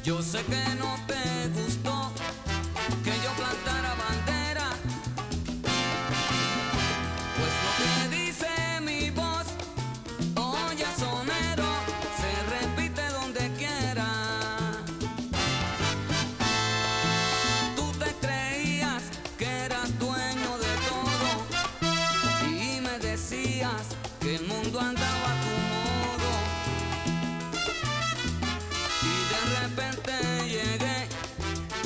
Yo sé que no te gustó que yo plantara bandera, pues lo que dice mi voz, oye sonero, se repite donde quiera. Tú te creías que eras dueño de todo y me decías que el mundo andaba a tu modo, y de repente llegué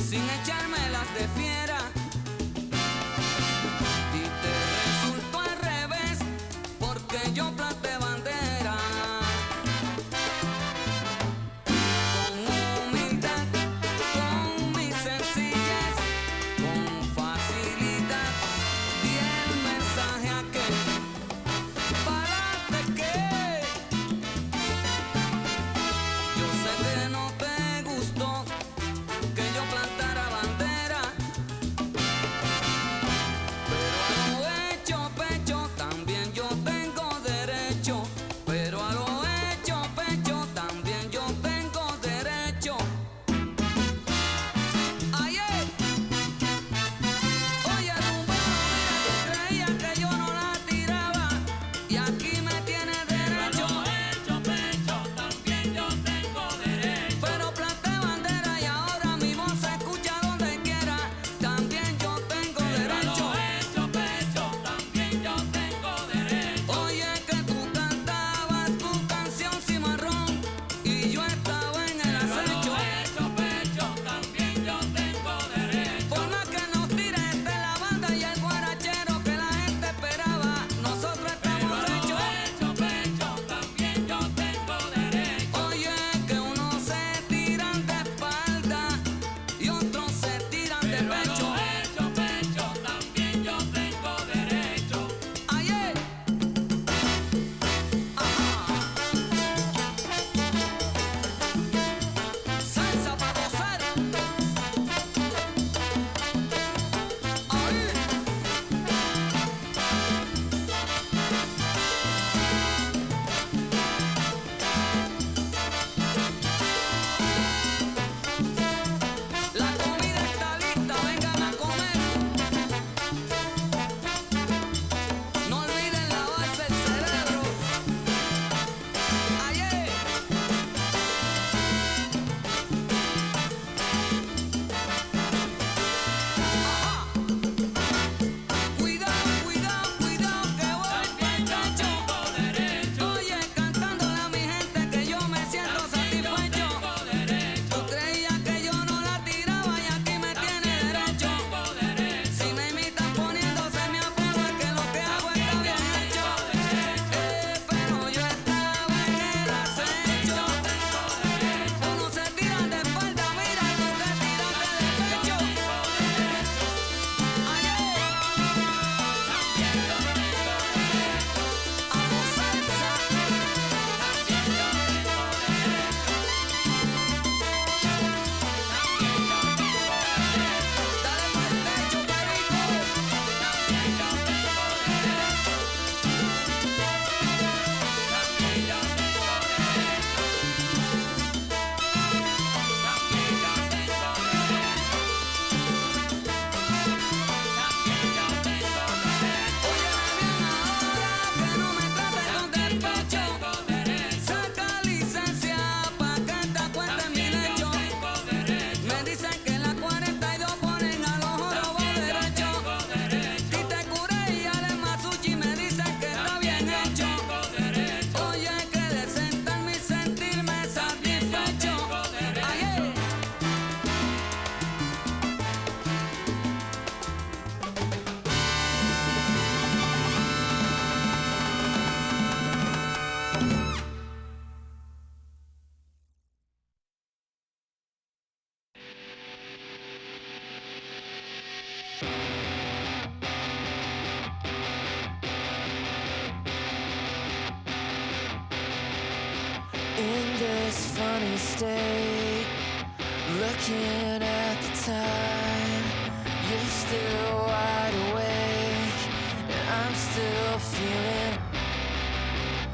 sin echármelas de fiera y te resultó al revés porque yo planté bandera. Con humildad, con mi sencillez, con facilidad di el mensaje aquel: párate que yo sé que no te gustó que yo plantara bandera, pero a lo hecho pecho también yo tengo derecho, pero a lo hecho pecho también yo tengo derecho. Ayer, oye rumbero, mira, tú creías que yo no la tiraba y aquí me tienes derecho. Pero a lo hecho pecho también yo tengo derecho. Pero planté bandera y ahora mi voz se escucha donde quiera, también yo tengo Pero a derecho. lo hecho pecho también yo tengo derecho. Oye, que tú cantabas tu canción cimarrón y yo estaba en el Pero a lo acecho. hecho pecho también yo tengo derecho. Por más que nos tires de la banda y el guarachero que la gente esperaba, nosotros Pero estamos a lo hechos. hecho pecho también yo tengo derecho. Oye, que unos se tiran de espalda y otros se tiran de Pero a pecho. lo hecho pecho también yo tengo derecho. Ayer, salsa para gozar. Ahí. La comida está lista, vengan a comer. No olviden lavarse el cerebro. Ayer. Ajá. Cuidado, cuidado, cuidado que voy También yo pa'l tengo derecho. Oye, cantándole a mi gente que yo me siento También yo satisfecho. tengo derecho. Tú creías que yo no la tiraba y aquí me tienes También yo derecho. tengo derecho. Si me imitan poniéndose mi apodo es que lo que hago está bien hecho. Pero yo estaba en el acecho. Uno se tiran de espalda, mira, y tú te tiraste de pecho. Ayer, hago salsa. Dale pa'l techo, perico. Óyeme bien ahora, que no me trates con despecho. Saca licencia pa' que te cuente mi lecho. Me dicen que en la 42 ponen a los jorobos derechos. Y te curé y al Masuchi me dicen que está bien hecho. Oye, que de sentarme y sentirme satisfecho. Ayer. In this funny state, looking at the time, you're still wide awake, and I'm still feeling.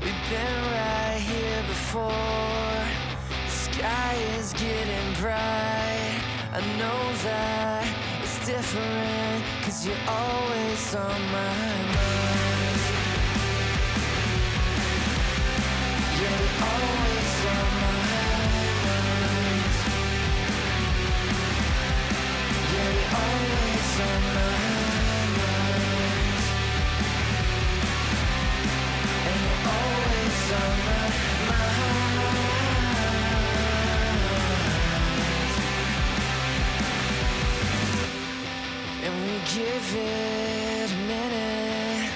We've been right here before. The sky is is getting bright. I know that it's different, 'cause you're always on my mind. Yeah, you're always on my mind. Yeah, you're always on my mind. And you're always on my mind. And we give it a minute,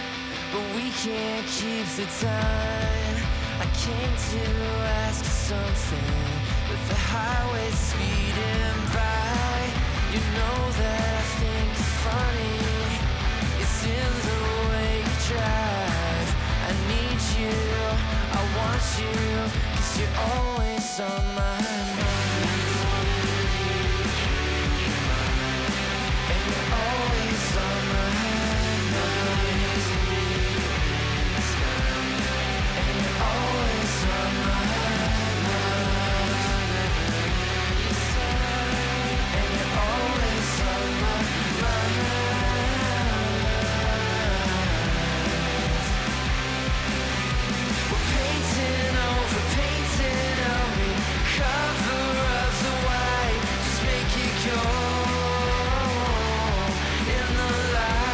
but we can't keep the time. I came to ask you something, but the highway's speeding by. You know that I think it's funny, it's in the way you drive. I need you, I want you, 'cause you're always on my mind. And you're always on my mind. And you're always on my mind. And you're always on my mind. We're painting over me, cover of the white, just make it go in the light.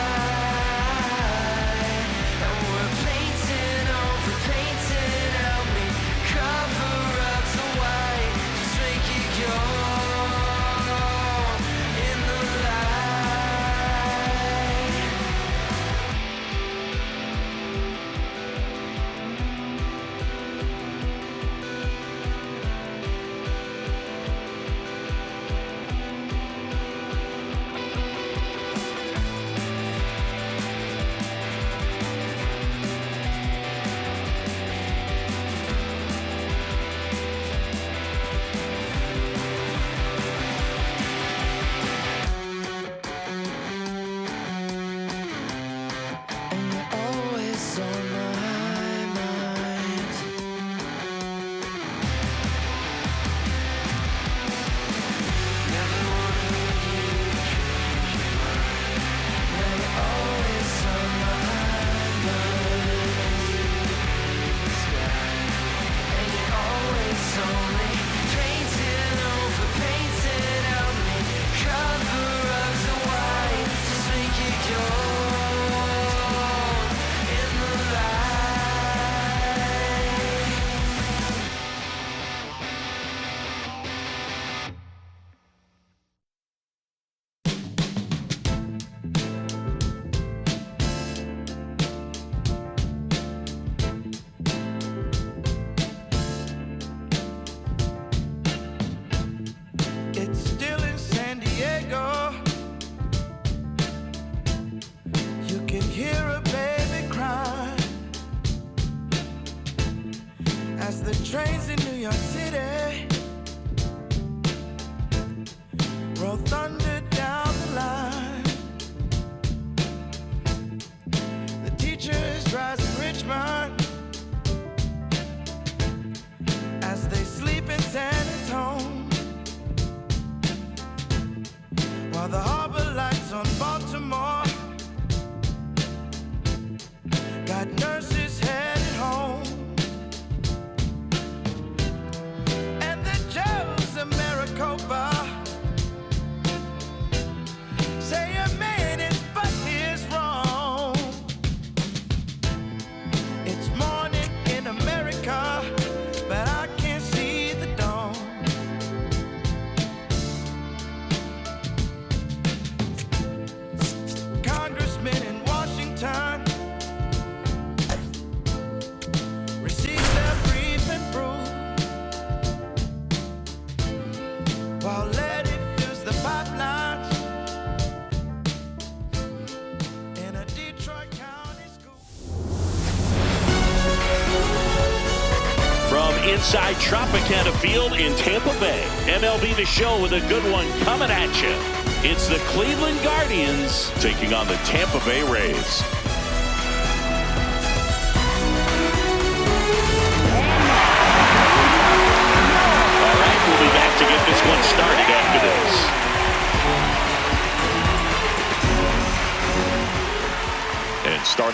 And we're painting over me, cover of the white, just make it go in the light. And you're always on my mind. Never wanted you to change your mind. Now you're always on my mind. And you're always only painting over me, cover of the white, just make it go in the light. It's still in San Diego. You can hear a baby cry as the trains in New York City roll thunder down the line. The teachers rise in Richmond as they sleep in San Antonio, while the harbor lights on Baltimore got nurses headed home. And the Joes of Maricopa say a man is but his wrong. It's morning in America, but I can't see the dawn. Congressmen in Washington receive their briefing proof, while Letty fills the pipelines in a Detroit County school. From inside Tropicana Field in Tampa Bay, MLB The Show with a good one coming at you. It's the Cleveland Guardians taking on the Tampa Bay Rays. All right, we'll be back to get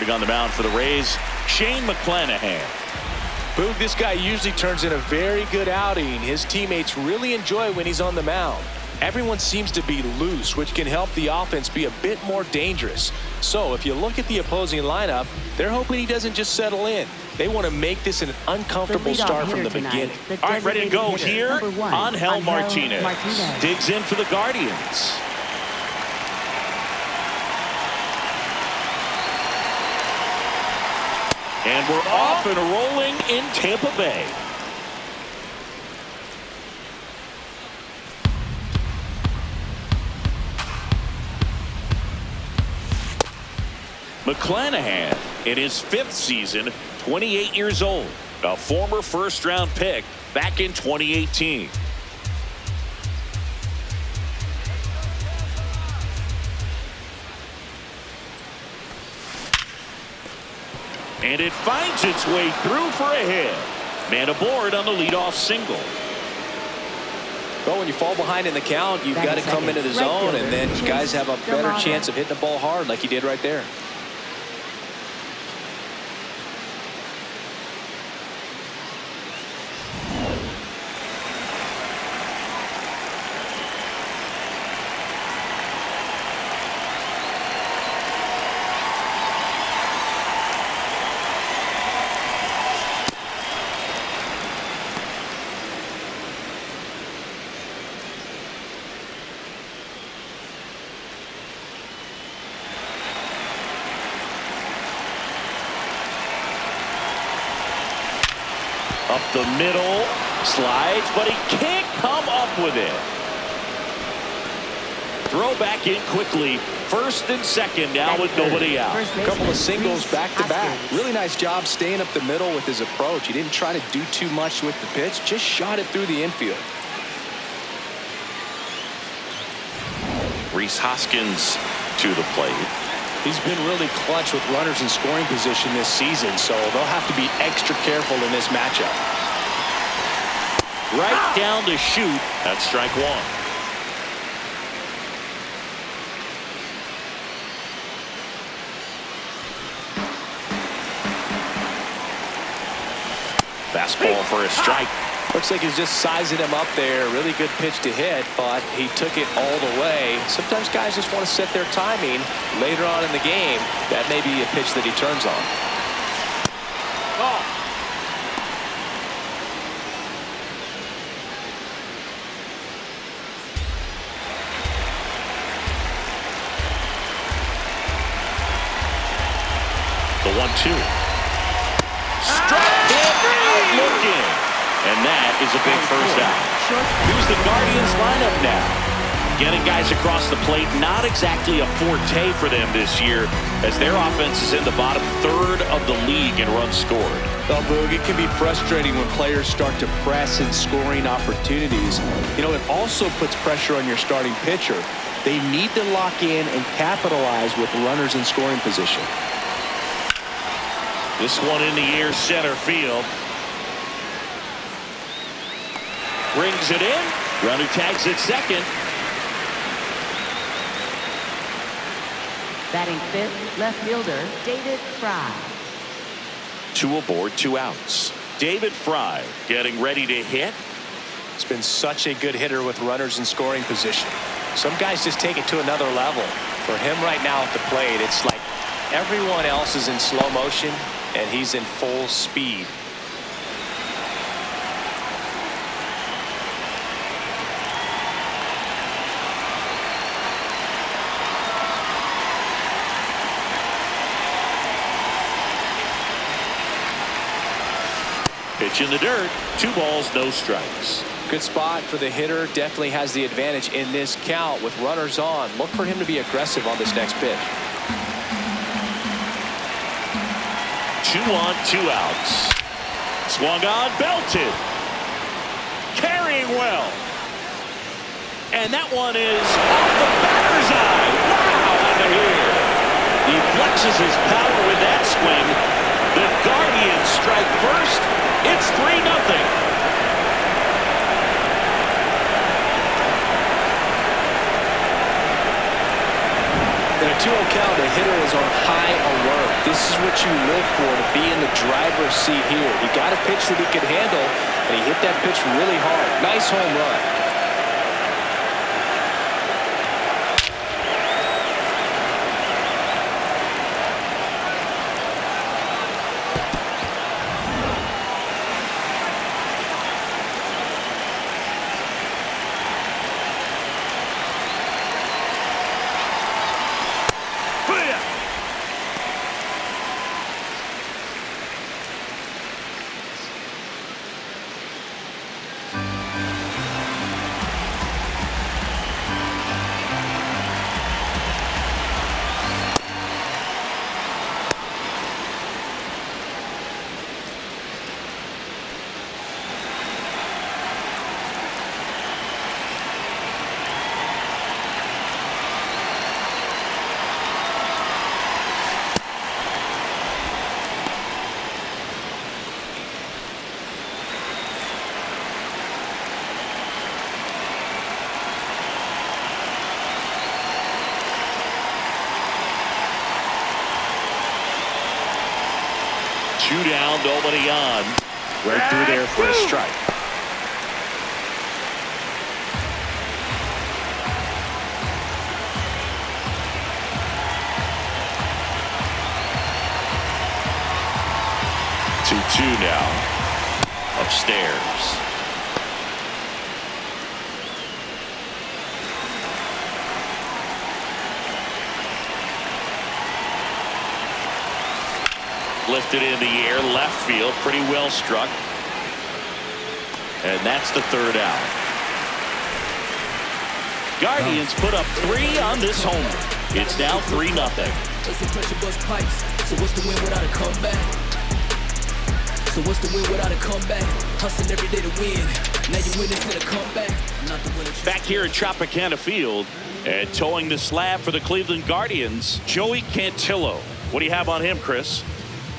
Stepping on the mound for the Rays, Shane McClanahan. Boog, this guy usually turns in a very good outing. His teammates really enjoy when he's on the mound. Everyone seems to be loose, which can help the offense be a bit more dangerous. So if you look at the opposing lineup, they're hoping he doesn't just settle in. They want to make this an uncomfortable start from the beginning. All right, ready to go here. Angel Martinez digs in for the Guardians. And we're off and rolling in Tampa Bay. McClanahan in his 5th season, 28 years old, a former first-round pick back in 2018. And it finds its way through for a hit. Man aboard on the leadoff single. Well, when you fall behind in the count, you've got to come into the zone, and then guys have a better chance of hitting the ball hard like he did right there. Up the middle, slides, but he can't come up with it. Throw back in quickly. First and second now with nobody out. A couple of singles back to back. Really nice job staying up the middle with his approach. He didn't try to do too much with the pitch, just shot it through the infield. Rhys Hoskins to the plate. He's been really clutch with runners in scoring position this season, so they'll have to be extra careful in this matchup. Right down to shoot. That's strike one. Fastball for a strike. Looks like he's just sizing him up there. Really good pitch to hit, but he took it all the way. Sometimes guys just want to set their timing later on in the game. That may be a pitch that he turns on. Oh. The 1-2. Struck him out looking. And that is a big first out. Here's the Guardians lineup now. Getting guys across the plate, not exactly a forte for them this year, as their offense is in the bottom third of the league in runs scored. Well, Boog, it can be frustrating when players start to press in scoring opportunities. You know, it also puts pressure on your starting pitcher. They need to lock in and capitalize with runners in scoring position. This one in the air, center field. Brings it in. Runner tags at second. Batting 5th, left fielder David Fry. 2 aboard, 2 outs. David Fry getting ready to hit. He's been such a good hitter with runners in scoring position. Some guys just take it to another level. For him right now at the plate, it's like everyone else is in slow motion and he's in full speed. Pitch in the dirt. 2 balls, no strikes. Good spot for the hitter. Definitely has the advantage in this count with runners on. Look for him to be aggressive on this next pitch. 2 on, 2 outs. Swung on, belted. Carrying well. And that one is off the batter's eye. Wow, out of here. He flexes his power with that swing. The Guardians strike first. It's 3-0. 2-0 count, the hitter is on high alert. This is what you live for, to be in the driver's seat here. He got a pitch that he could handle, and he hit that pitch really hard. Nice home run. Two down, nobody on. Right through there for a strike. Two now. Upstairs. Lifted in the air, left field, pretty well struck. And that's the third out. Guardians put up 3 on this homer. It's now 3-0. So what's the win without a comeback? So what's the win without a comeback? Hustling every day to win. Now you win instead of comeback. Not the winner. Back here at Tropicana Field and towing the slab for the Cleveland Guardians, Joey Cantillo. What do you have on him, Chris?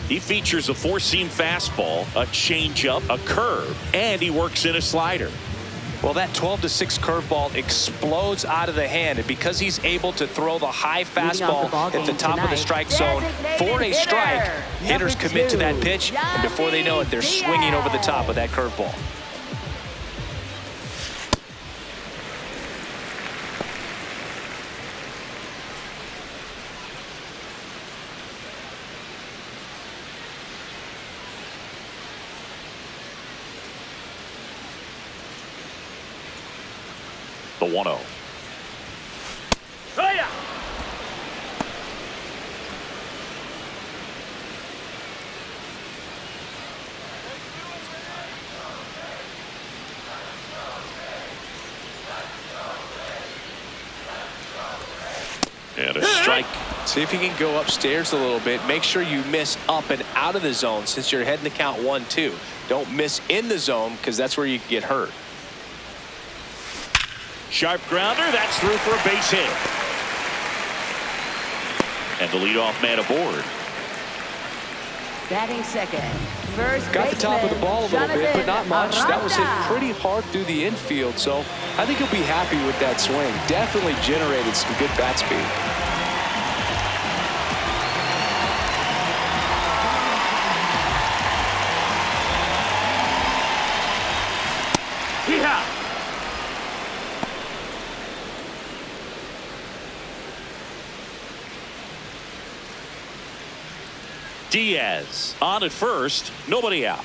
He features a 4-seam fastball, a changeup, a curve, and he works in a slider. Well, that 12-6 curveball explodes out of the hand, and because he's able to throw the high fastball at the top of the strike zone for a strike, hitters commit to that pitch, and before they know it, they're swinging over the top of that curveball. The 1-0. And a strike. See if you can go upstairs a little bit. Make sure you miss up and out of the zone since you're heading to count 1-2. Don't miss in the zone because that's where you can get hurt. Sharp grounder, that's through for a base hit. And the leadoff man aboard. Batting second, first Got the top of the baseman, ball a little bit, but not much. That was hit Aranda. pretty hard through the infield, so I think he'll be happy with that swing. Definitely generated some good bat speed. Yeehaw! Diaz on at first, nobody out.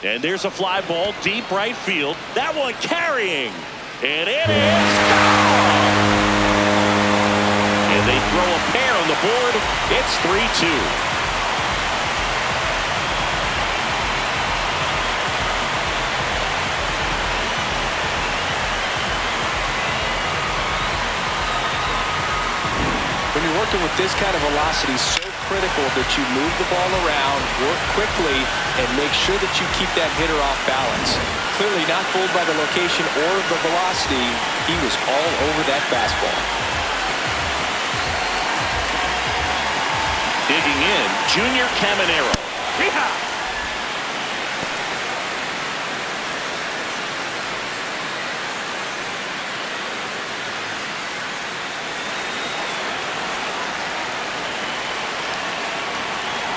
And there's a fly ball deep right field. That one carrying. And it is gone. And they throw a pair on the board. It's 3-2. When you're working with this kind of velocity, so critical that you move the ball around, work quickly, and make sure that you keep that hitter off balance. Clearly not fooled by the location or the velocity. He was all over that fastball. Digging in, Junior Caminero.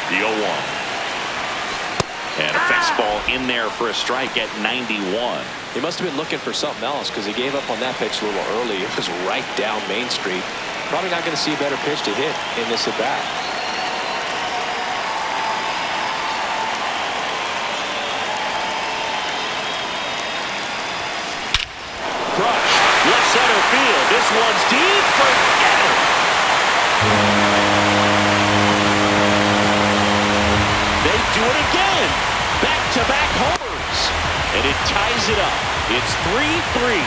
The 0-1. And a fastball in there for a strike at 91. He must have been looking for something else because he gave up on that pitch a little early. It was right down Main Street. Probably not going to see a better pitch to hit in this at bat. Crush, left center field. This one's deep. Forget it. They do it again. Back-to-back homers. And it ties it up. It's 3-3.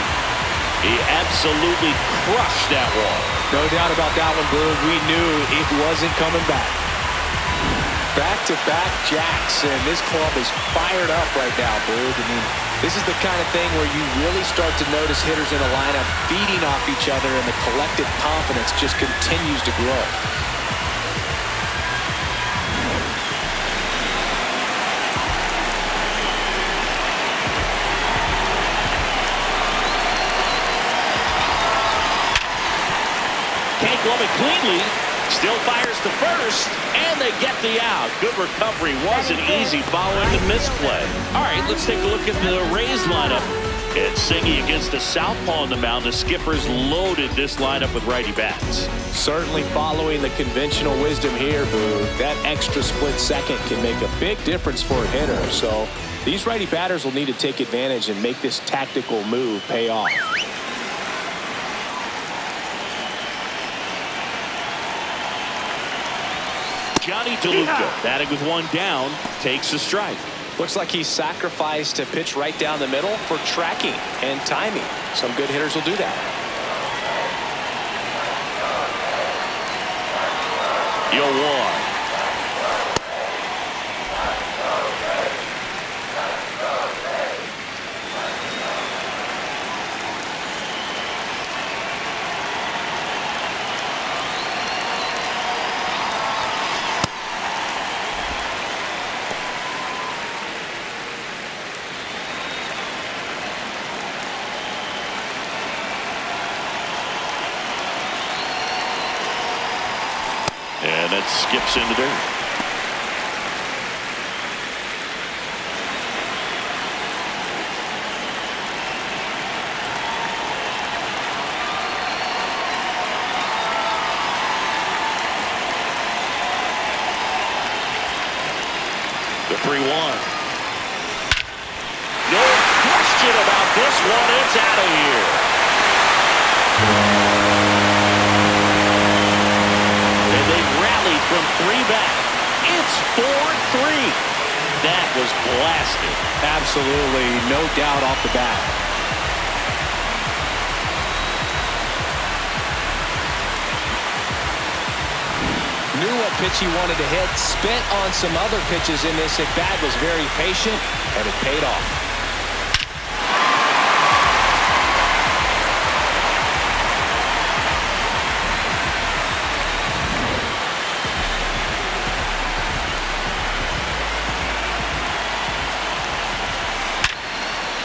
He absolutely crushed that one. No doubt about that one, Blue. We knew it wasn't coming back. Back-to-back jacks, and this club is fired up right now, Blue. I mean, this is the kind of thing where you really start to notice hitters in a lineup feeding off each other, and the collective confidence just continues to grow. Can't glove it cleanly. Still fires to first, and they get the out. Good recovery. Wasn't easy following the misplay. All right, let's take a look at the Rays lineup. It's Singy against the southpaw on the mound. The Skippers loaded this lineup with righty bats. Certainly following the conventional wisdom here, Boo. That extra split second can make a big difference for a hitter. So these righty batters will need to take advantage and make this tactical move pay off. Johnny DeLuca, batting with one down, takes a strike. Looks like he sacrificed a pitch right down the middle for tracking and timing. Some good hitters will do that. Yo, one. And that skips into dirt. The 3-1. No question about this one. It's out of here. From three back. It's 4-3. That was blasted. Absolutely, no doubt off the bat. Knew what pitch he wanted to hit. Spent on some other pitches in this at bat. Was very patient, and it paid off.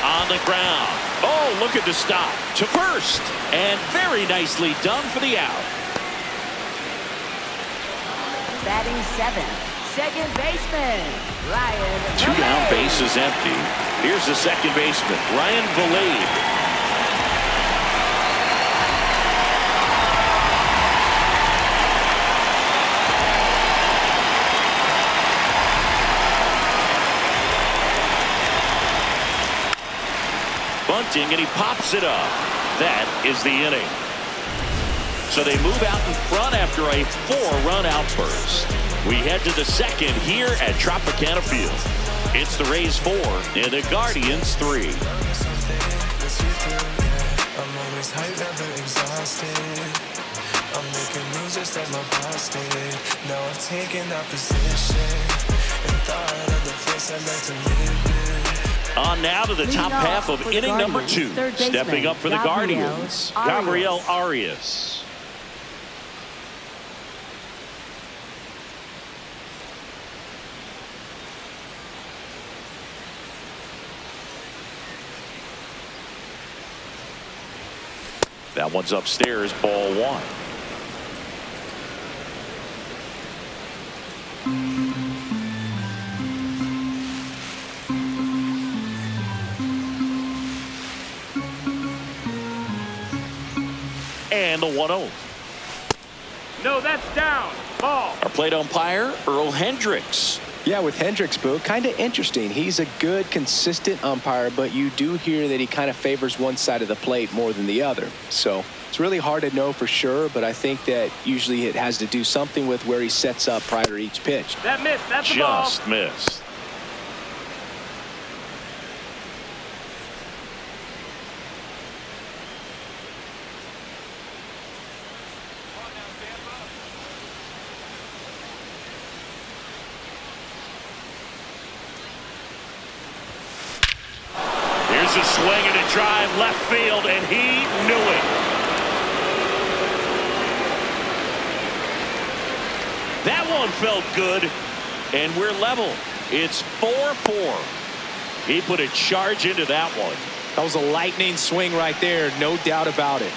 On the ground. Oh, look at the stop. To first. And very nicely done for the out. Batting seventh, second baseman, Ryan Two Valade. down, base is empty. Here's the second baseman, Ryan Valade. Bunting, and he pops it up. That is the inning. So they move out in front after a 4-run outburst. We head to the second here at Tropicana Field. It's the Rays 4 and the Guardians 3. I'm always hyped, never exhausted. I'm making moves just like my boss did. Now I've taken that position and thought of the place I'd like to live in. On now to the top half of inning number 2. Stepping up for the Guardians, Gabriel Arias. That one's upstairs, ball 1. And the 1-0. No, that's down. Ball. Our plate umpire, Earl Hendricks. Yeah, with Hendricks, Boo, kind of interesting. He's a good, consistent umpire, but you do hear that he kind of favors one side of the plate more than the other. So it's really hard to know for sure, but I think that usually it has to do something with where he sets up prior to each pitch. That missed. That's the ball. Just missed. Here's a swing and a drive left field, and he knew it. That one felt good, and we're level. It's 4-4. He put a charge into that one. That was a lightning swing right there, no doubt about it.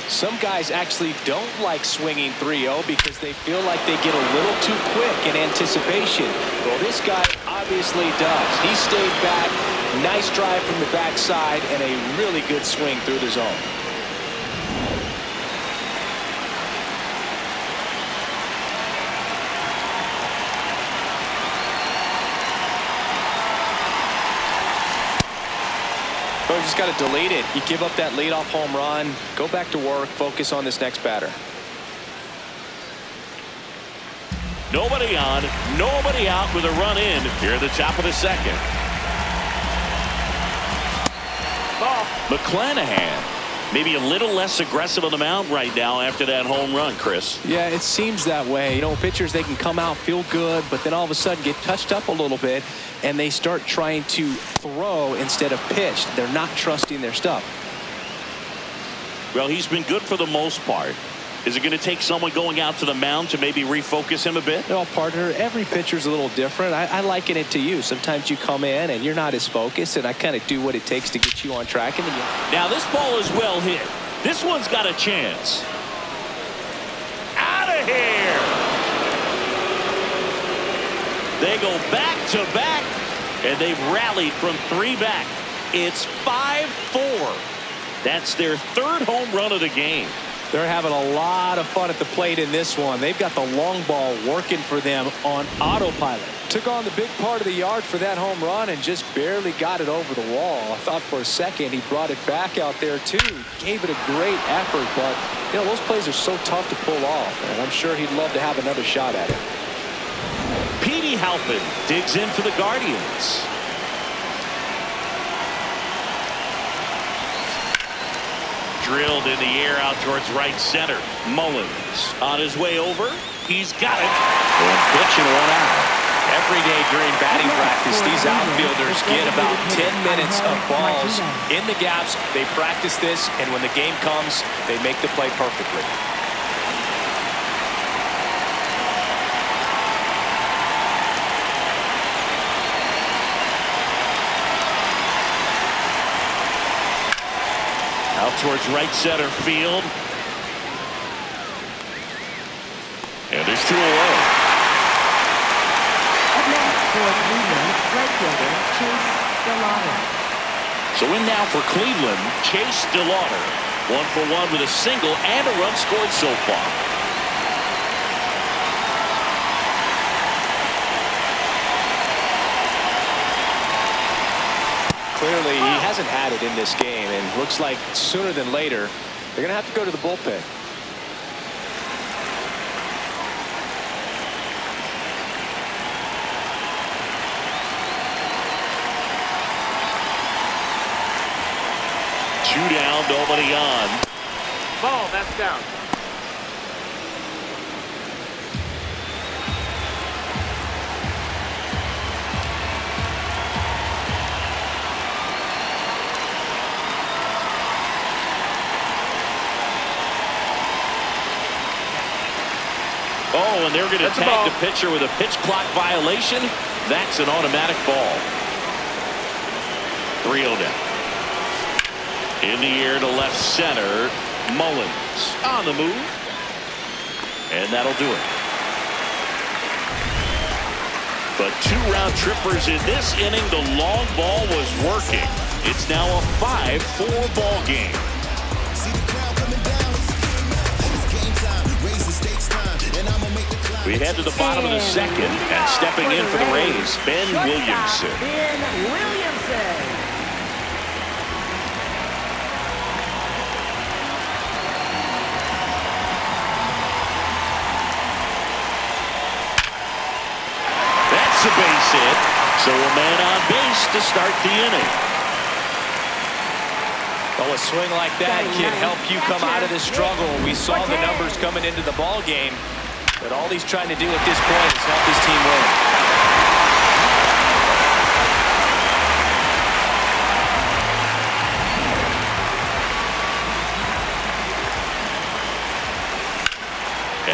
Some guys actually don't like swinging 3-0 because they feel like they get a little too quick in anticipation. Well, this guy obviously does. He stayed back, nice drive from the backside, and a really good swing through the zone. Bro, just got to delete it. You give up that leadoff home run, go back to work, focus on this next batter. Nobody on, nobody out with a run in here at the top of the second. Ball. McClanahan maybe a little less aggressive on the mound right now after that home run, Chris. Yeah, it seems that way. You know, pitchers, they can come out, feel good, but then all of a sudden get touched up a little bit, and they start trying to throw instead of pitch. They're not trusting their stuff. Well, he's been good for the most part. Is it going to take someone going out to the mound to maybe refocus him a bit? No, partner, every pitcher's a little different. I liken it to you. Sometimes you come in and you're not as focused, and I kind of do what it takes to get you on track. And now this ball is well hit. This one's got a chance. Out of here. They go back to back, and they've rallied from 3 back. It's 5-4. That's their 3rd home run of the game. They're having a lot of fun at the plate in this one. They've got the long ball working for them on autopilot. Took on the big part of the yard for that home run and just barely got it over the wall. I thought for a second he brought it back out there too. Gave it a great effort, but you know, those plays are so tough to pull off, and I'm sure he'd love to have another shot at it. Petey Halpin digs in for the Guardians. Drilled in the air out towards right center. Mullins on his way over. He's got it. And pitching 1 out. Every day during batting practice, these outfielders get about 10 minutes of balls in the gaps. They practice this, and when the game comes, they make the play perfectly. Out towards right center field. And there's 2 away. Up next for Cleveland, right fielder Chase DeLauder. So in now for Cleveland, Chase DeLauder. 1 for 1 with a single and a run scored so far. Clearly, he hasn't had it in this game, and looks like sooner than later, they're going to have to go to the bullpen. Two down, nobody on. Ball, that's down. and they're going to That's a tag ball. the pitcher with a pitch clock violation. That's an automatic ball. 3-0 now. In the air to left center. Mullins on the move. And that'll do it. But 2 round trippers in this inning. The long ball was working. It's now a 5-4 ball game. We head to the bottom of the second, and stepping in for the Rays, Ben Williamson. Ben Williamson. That's a base hit. So a man on base to start the inning. Well, a swing like that can help you come out of this struggle. We saw the numbers coming into the ball game, but all he's trying to do at this point is help his team win.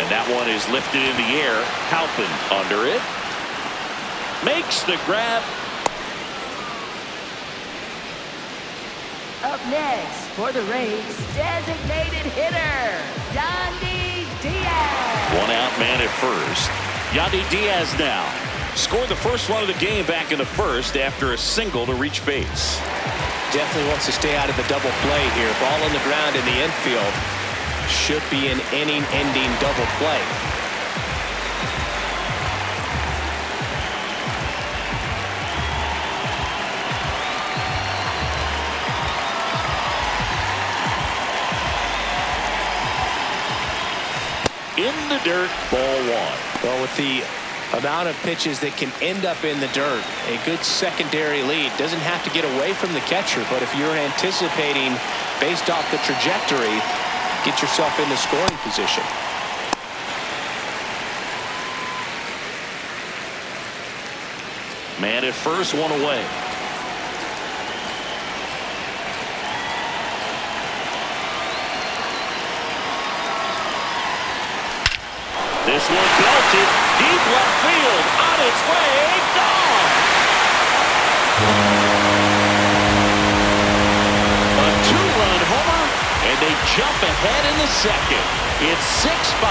And that one is lifted in the air. Halpin under it. Makes the grab. Up next for the Rays, designated hitter, Yandy Diaz. 1 out man at first. Yandy Diaz now scored the first one of the game back in the first after a single to reach base. Definitely wants to stay out of the double play here. Ball on the ground in the infield. Should be an inning-ending double play. In the dirt, ball 1. Well, with the amount of pitches that can end up in the dirt, a good secondary lead. Doesn't have to get away from the catcher, but if you're anticipating based off the trajectory, get yourself in the scoring position. Man at first, 1 away. This one belted deep left field, on its way, gone. A 2-run homer, and they jump ahead in the second. It's 6-5.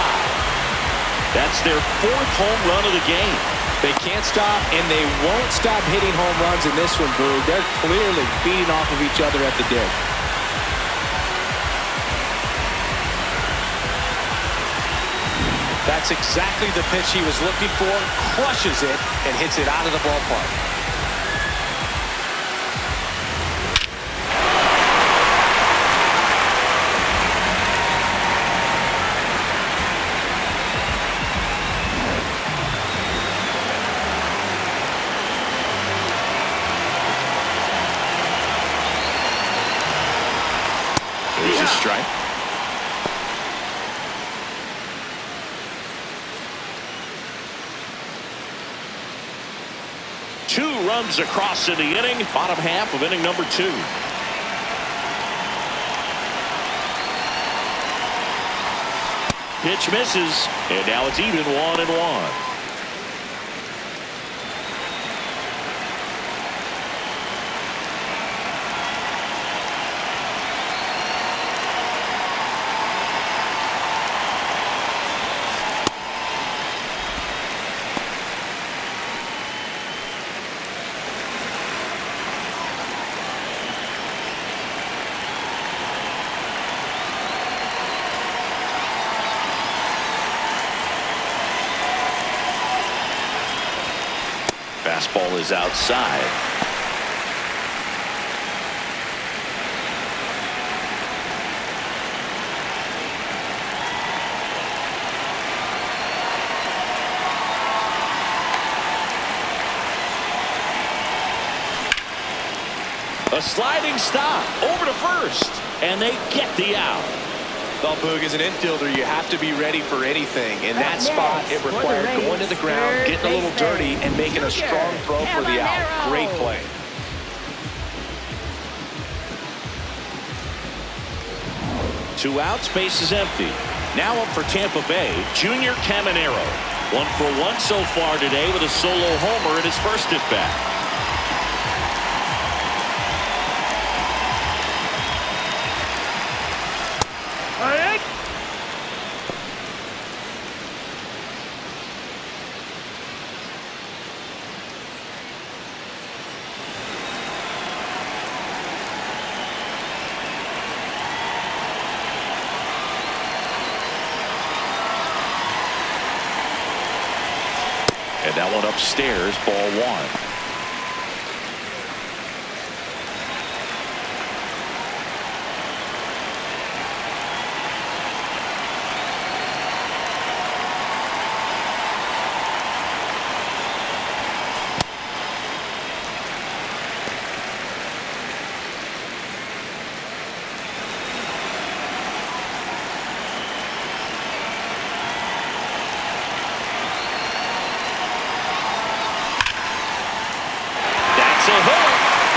That's their 4th home run of the game. They can't stop, and they won't stop hitting home runs in this one, Boog. They're clearly feeding off of each other at the dig. That's exactly the pitch he was looking for. Crushes it and hits it out of the ballpark. There's a strike. Two runs across in the inning, bottom half of inning number 2. Pitch misses, and now it's even 1-1. Fastball is outside. A sliding stop over to first, and they get the out. Well, Boog, as an infielder, you have to be ready for anything. In that spot, it required going to the ground, getting a little dirty, and making a strong throw for the out. Great play. Two outs, base is empty. Now up for Tampa Bay, Junior Caminero. 1 for 1 so far today with a solo homer in his first at bat. And that one upstairs, ball 1.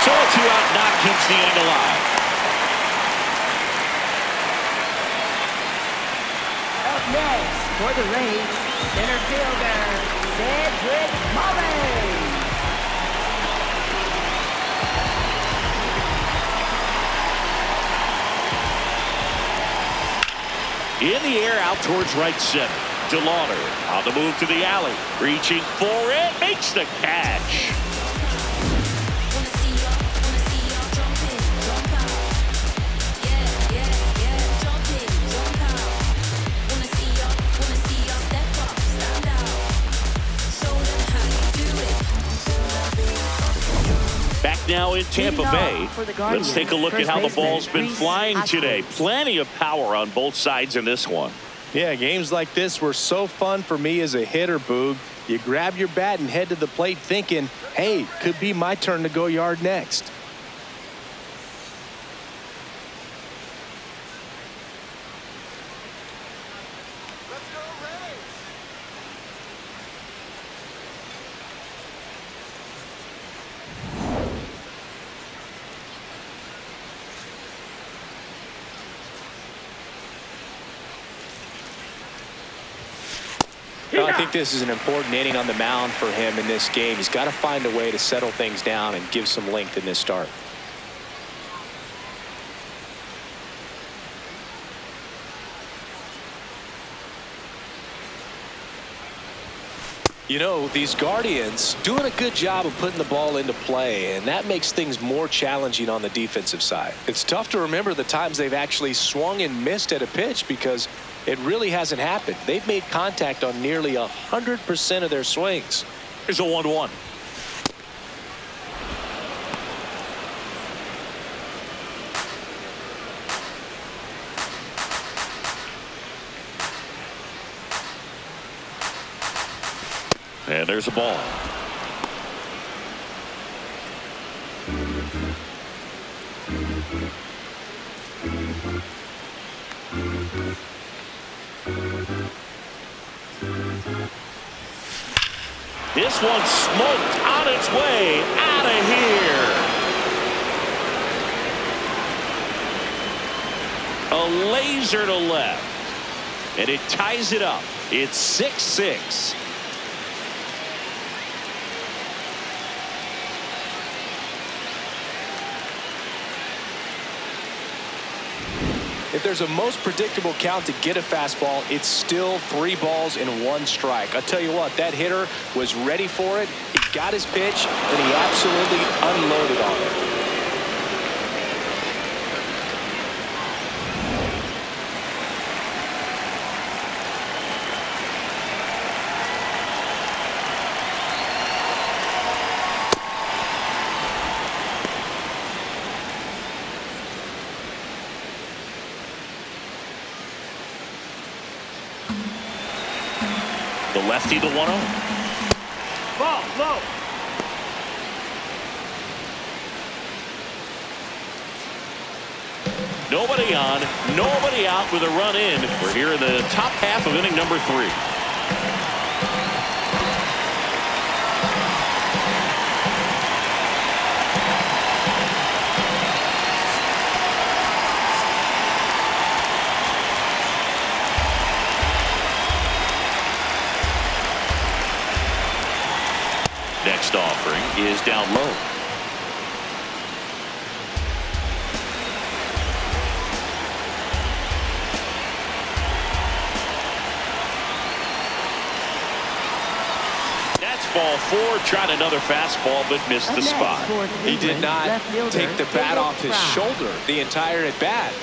So a 2-out knock keeps the inning alive. Up next for the Rays, center fielder, Cedric Mullins. In the air out towards right center. DeLauder on the move to the alley. Reaching for it. Makes the catch. Now in Tampa Bay. Let's take a look at how the ball's been flying today. Plenty of power on both sides in this one. Yeah, games like this were so fun for me as a hitter, Boog. You grab your bat and head to the plate thinking, hey, could be my turn to go yard next. I think this is an important inning on the mound for him in this game. He's got to find a way to settle things down and give some length in this start. You know, these Guardians doing a good job of putting the ball into play, and that makes things more challenging on the defensive side. It's tough to remember the times they've actually swung and missed at a pitch because it really hasn't happened. They've made contact on nearly 100% of their swings. Here's a 1-1. And there's a ball. This one's smoked on its way out of here. A laser to left. And it ties it up. It's 6-6. If there's a most predictable count to get a fastball, it's still 3 balls and 1 strike. I'll tell you what, that hitter was ready for it. He got his pitch, and he absolutely unloaded on it. The lefty to 1-0. Ball, low. Nobody on, nobody out with a run in. We're here in the top half of inning number 3. offering is down low. That's ball 4. Tried another fastball but missed the spot. He did not take the bat off his shoulder the entire at bat.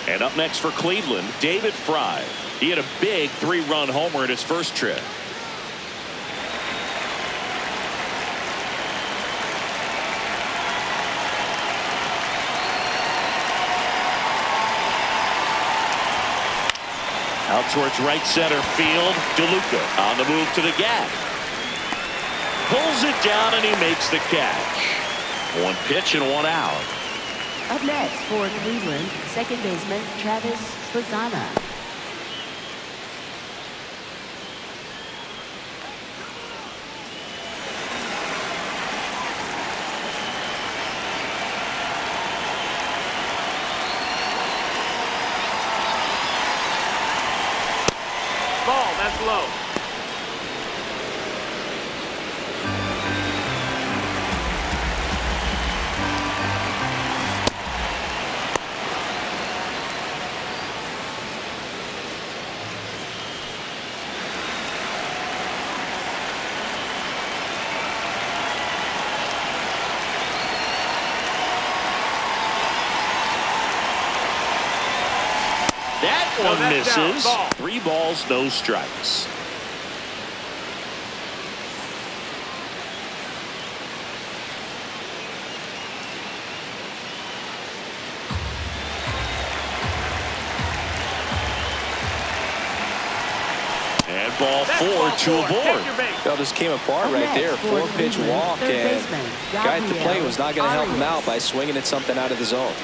And up next for Cleveland, David Fry. He had a big 3-run homer in his first trip. Out towards right center field. DeLuca on the move to the gap. Pulls it down and he makes the catch. 1 pitch and 1 out. Up next for Cleveland, second baseman Travis Fasana. Ball, that's low. That one misses. 3 balls, no strikes. And ball 4 to a board. Well, just came apart right there. 4-pitch walk, and guy at the plate was not going to help him out by swinging at something out of the zone.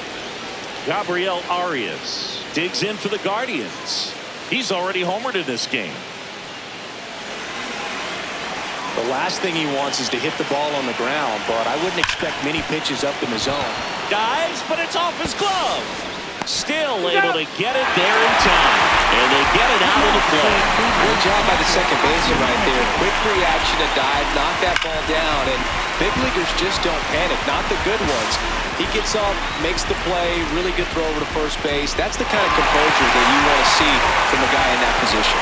Gabriel Arias digs in for the Guardians. He's already homered in this game. The last thing he wants is to hit the ball on the ground, but I wouldn't expect many pitches up in the zone. Dives, but it's off his glove. Still able to get it there in time. And they get it out of the play. Good job by the second baseman right there. Quick reaction to dive, knock that ball down, and big leaguers just don't panic, not the good ones. He gets up, makes the play, really good throw over to first base. That's the kind of composure that you want to see from a guy in that position.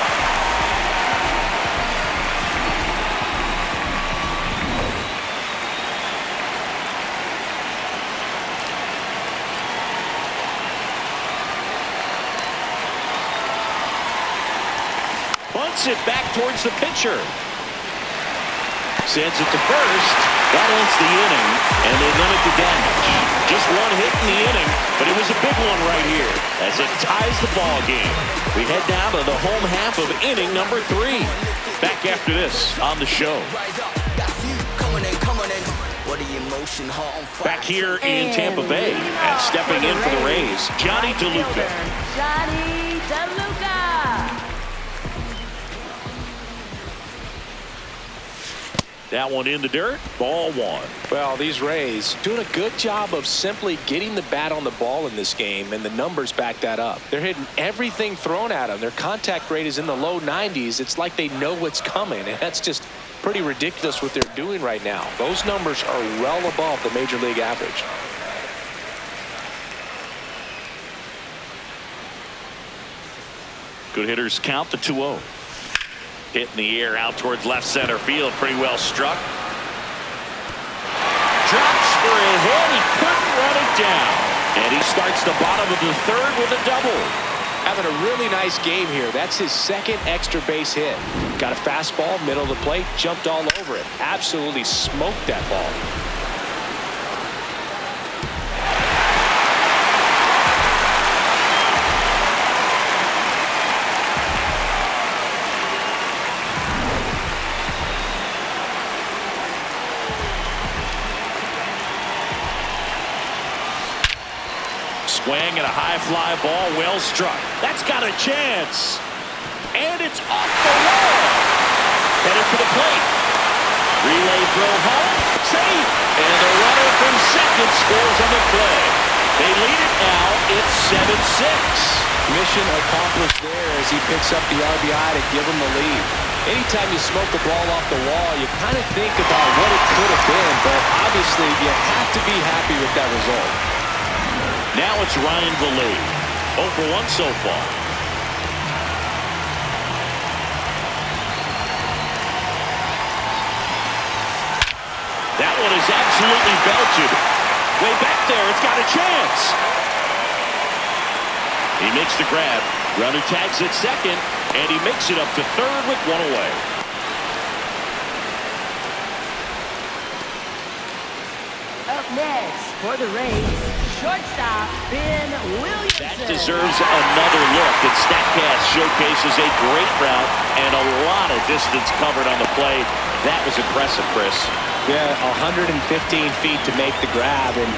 Bunts it back towards the pitcher. Sends it to first. That ends the inning, and they limit the damage. Just 1 hit in the inning, but it was a big one right here as it ties the ball game. We head down to the home half of inning number 3. Back after this on the show. Back here in Tampa Bay, and stepping in for the Rays, Johnny DeLuca. Johnny DeLuca. That one in the dirt. Ball 1. Well, these Rays doing a good job of simply getting the bat on the ball in this game, and the numbers back that up. They're hitting everything thrown at them. Their contact rate is in the low 90s. It's like they know what's coming, and that's just pretty ridiculous what they're doing right now. Those numbers are well above the major league average. Good hitters count the 2-0. Hit in the air out towards left center field. Pretty well struck. Drops for a hit. He couldn't run it down. And he starts the bottom of the 3rd with a double. Having a really nice game here. That's his 2nd extra base hit. Got a fastball, middle of the plate, jumped all over it. Absolutely smoked that ball. Swing and a high fly ball, well struck. That's got a chance. And it's off the wall. Headed for the plate. Relay throw home. Safe. And the runner from second scores on the play. They lead it now. It's 7-6. Mission accomplished there as he picks up the RBI to give him the lead. Anytime you smoke the ball off the wall, you kind of think about what it could have been, but obviously you have to be happy with that result. Now it's Ryan Vallee. 0 for 1 so far. That one is absolutely belted. Way back there, it's got a chance. He makes the grab. Runner tags at second, and he makes it up to third with one away. Up next for the Rays, shortstop Ben Williamson. That deserves another look. And StatCast showcases a great route and a lot of distance covered on the play. That was impressive, Chris. Yeah, 115 feet to make the grab, and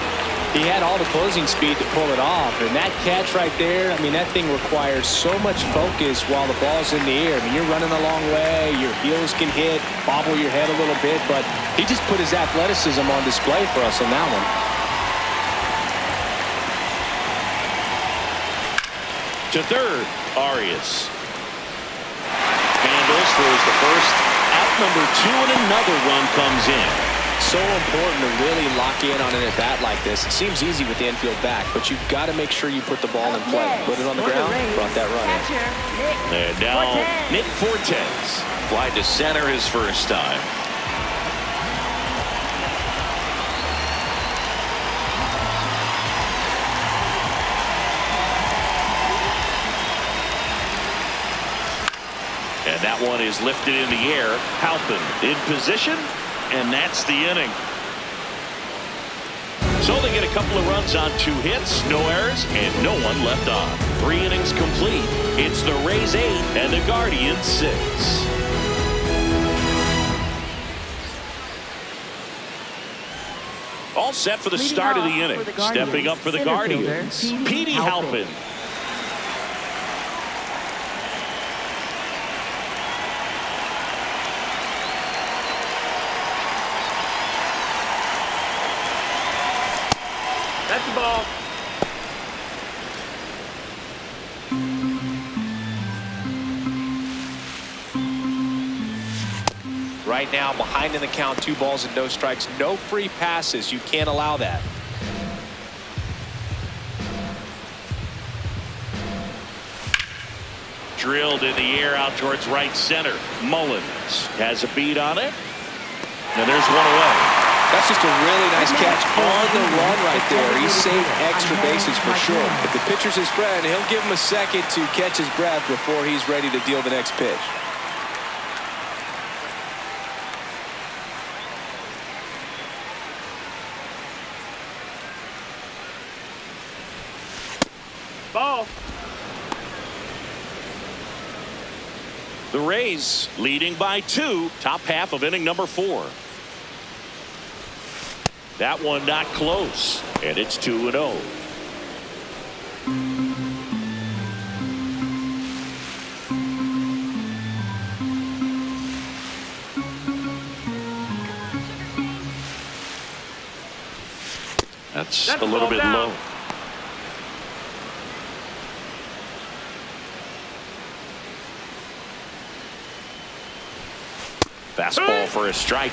he had all the closing speed to pull it off. And that catch right there, I mean, that thing requires so much focus while the ball's in the air. I mean, you're running a long way, your heels can hit, bobble your head a little bit, but he just put his athleticism on display for us on that one. To third, Arias. Handles, throws the first. Out number 2, and another run comes in. So important to really lock in on an at-bat like this. It seems easy with the infield back, but you've got to make sure you put the ball in play. Put it on the ground, brought that run in. And now Nick Fortes. Fly to center his first time. And that one is lifted in the air. Halpin in position, and that's the inning. So they get a couple of runs on 2 hits, no errors, and no one left on. 3 innings complete. It's the Rays 8 and the Guardians 6. All set for the start of the inning. Stepping up for the Guardians, Petey Halpin. That's the ball. Right now, behind in the count, 2 balls and no strikes, no free passes. You can't allow that. Drilled in the air out towards right center. Mullins has a beat on it. And there's one away. That's just a really nice catch on the run right there. He saved extra bases for sure. If the pitcher's his friend, he'll give him a second to catch his breath before he's ready to deal the next pitch. Ball. The Rays leading by 2. Top half of inning number 4. That one not close, and it's 2-0. That's a little bit low. Fastball for a strike.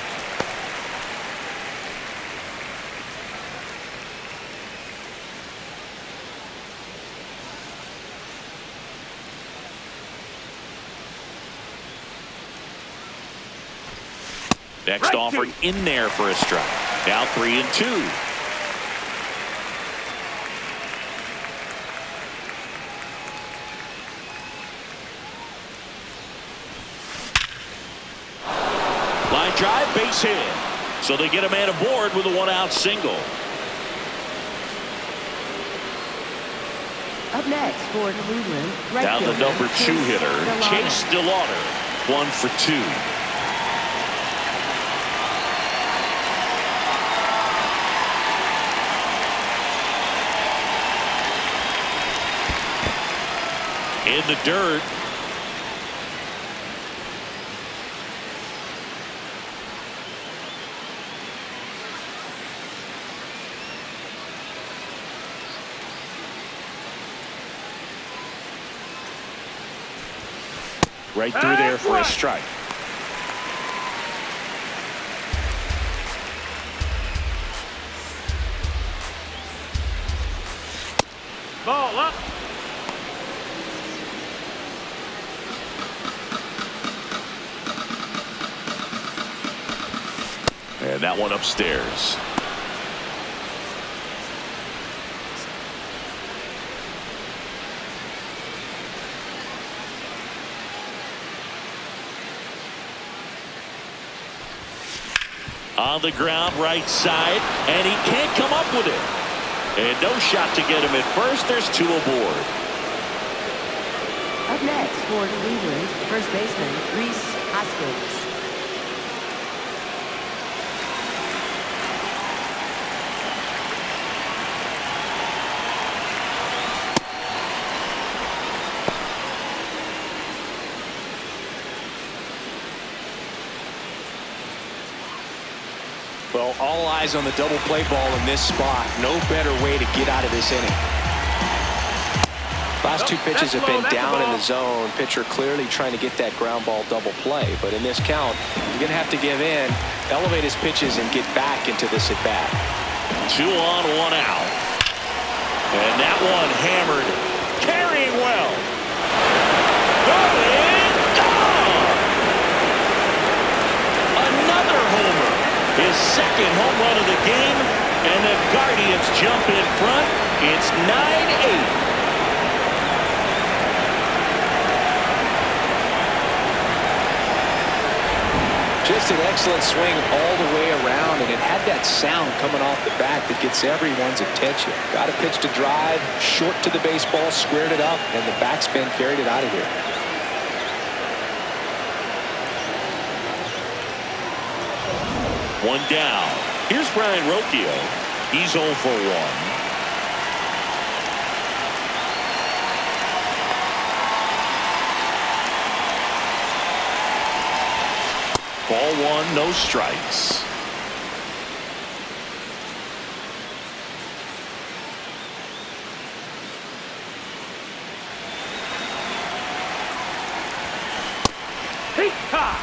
Next offer in there for a strike. Now 3-2. Line drive, base hit. So they get a man aboard with a 1-out single. Up next for Cleveland, right Down the number 2 hitter, Chase DeLauder. 1 for 2. In the dirt. Right through there for a strike. Ball up. And that one upstairs. On the ground, right side, and he can't come up with it. And no shot to get him at first. There's two aboard. Up next for Cleveland, first baseman Reese Hoskins. Well, all eyes on the double play ball in this spot. No better way to get out of this inning. Last two pitches have been down in the zone. Pitcher clearly trying to get that ground ball double play. But in this count, he's going to have to give in, elevate his pitches, and get back into this at bat. 2 on, 1 out. And that one hammered. Carrying well. Going gone. Another homer. His second home run of the game, and the Guardians jump in front. It's 9-8. Just an excellent swing all the way around, and it had that sound coming off the bat that gets everyone's attention. Got a pitch to drive, short to the baseball, squared it up, and the backspin carried it out of here. One down. Here's Brian Rocchio. He's 0 for 1. Ball 1, no strikes. Peacock.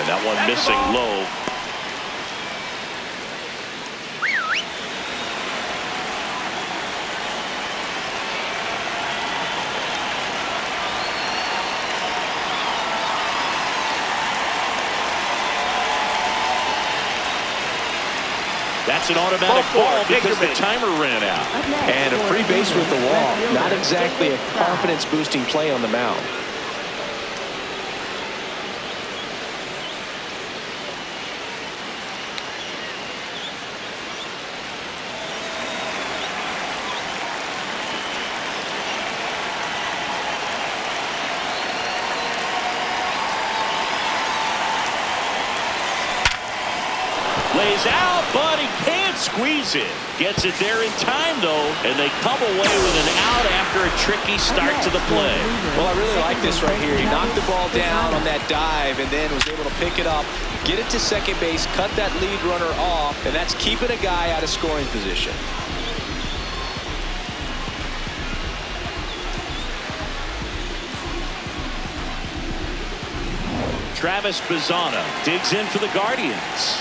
That one missing low. That's an automatic ball because the timer ran out. And a free base with the wall. Not exactly a confidence-boosting play on the mound. Lays out, but he can't squeeze it. Gets it there in time, though, and they come away with an out after a tricky start to the play. Well, I really like this right here. He knocked the ball down on that dive and then was able to pick it up, get it to second base, cut that lead runner off, and that's keeping a guy out of scoring position. Travis Bazzana digs in for the Guardians.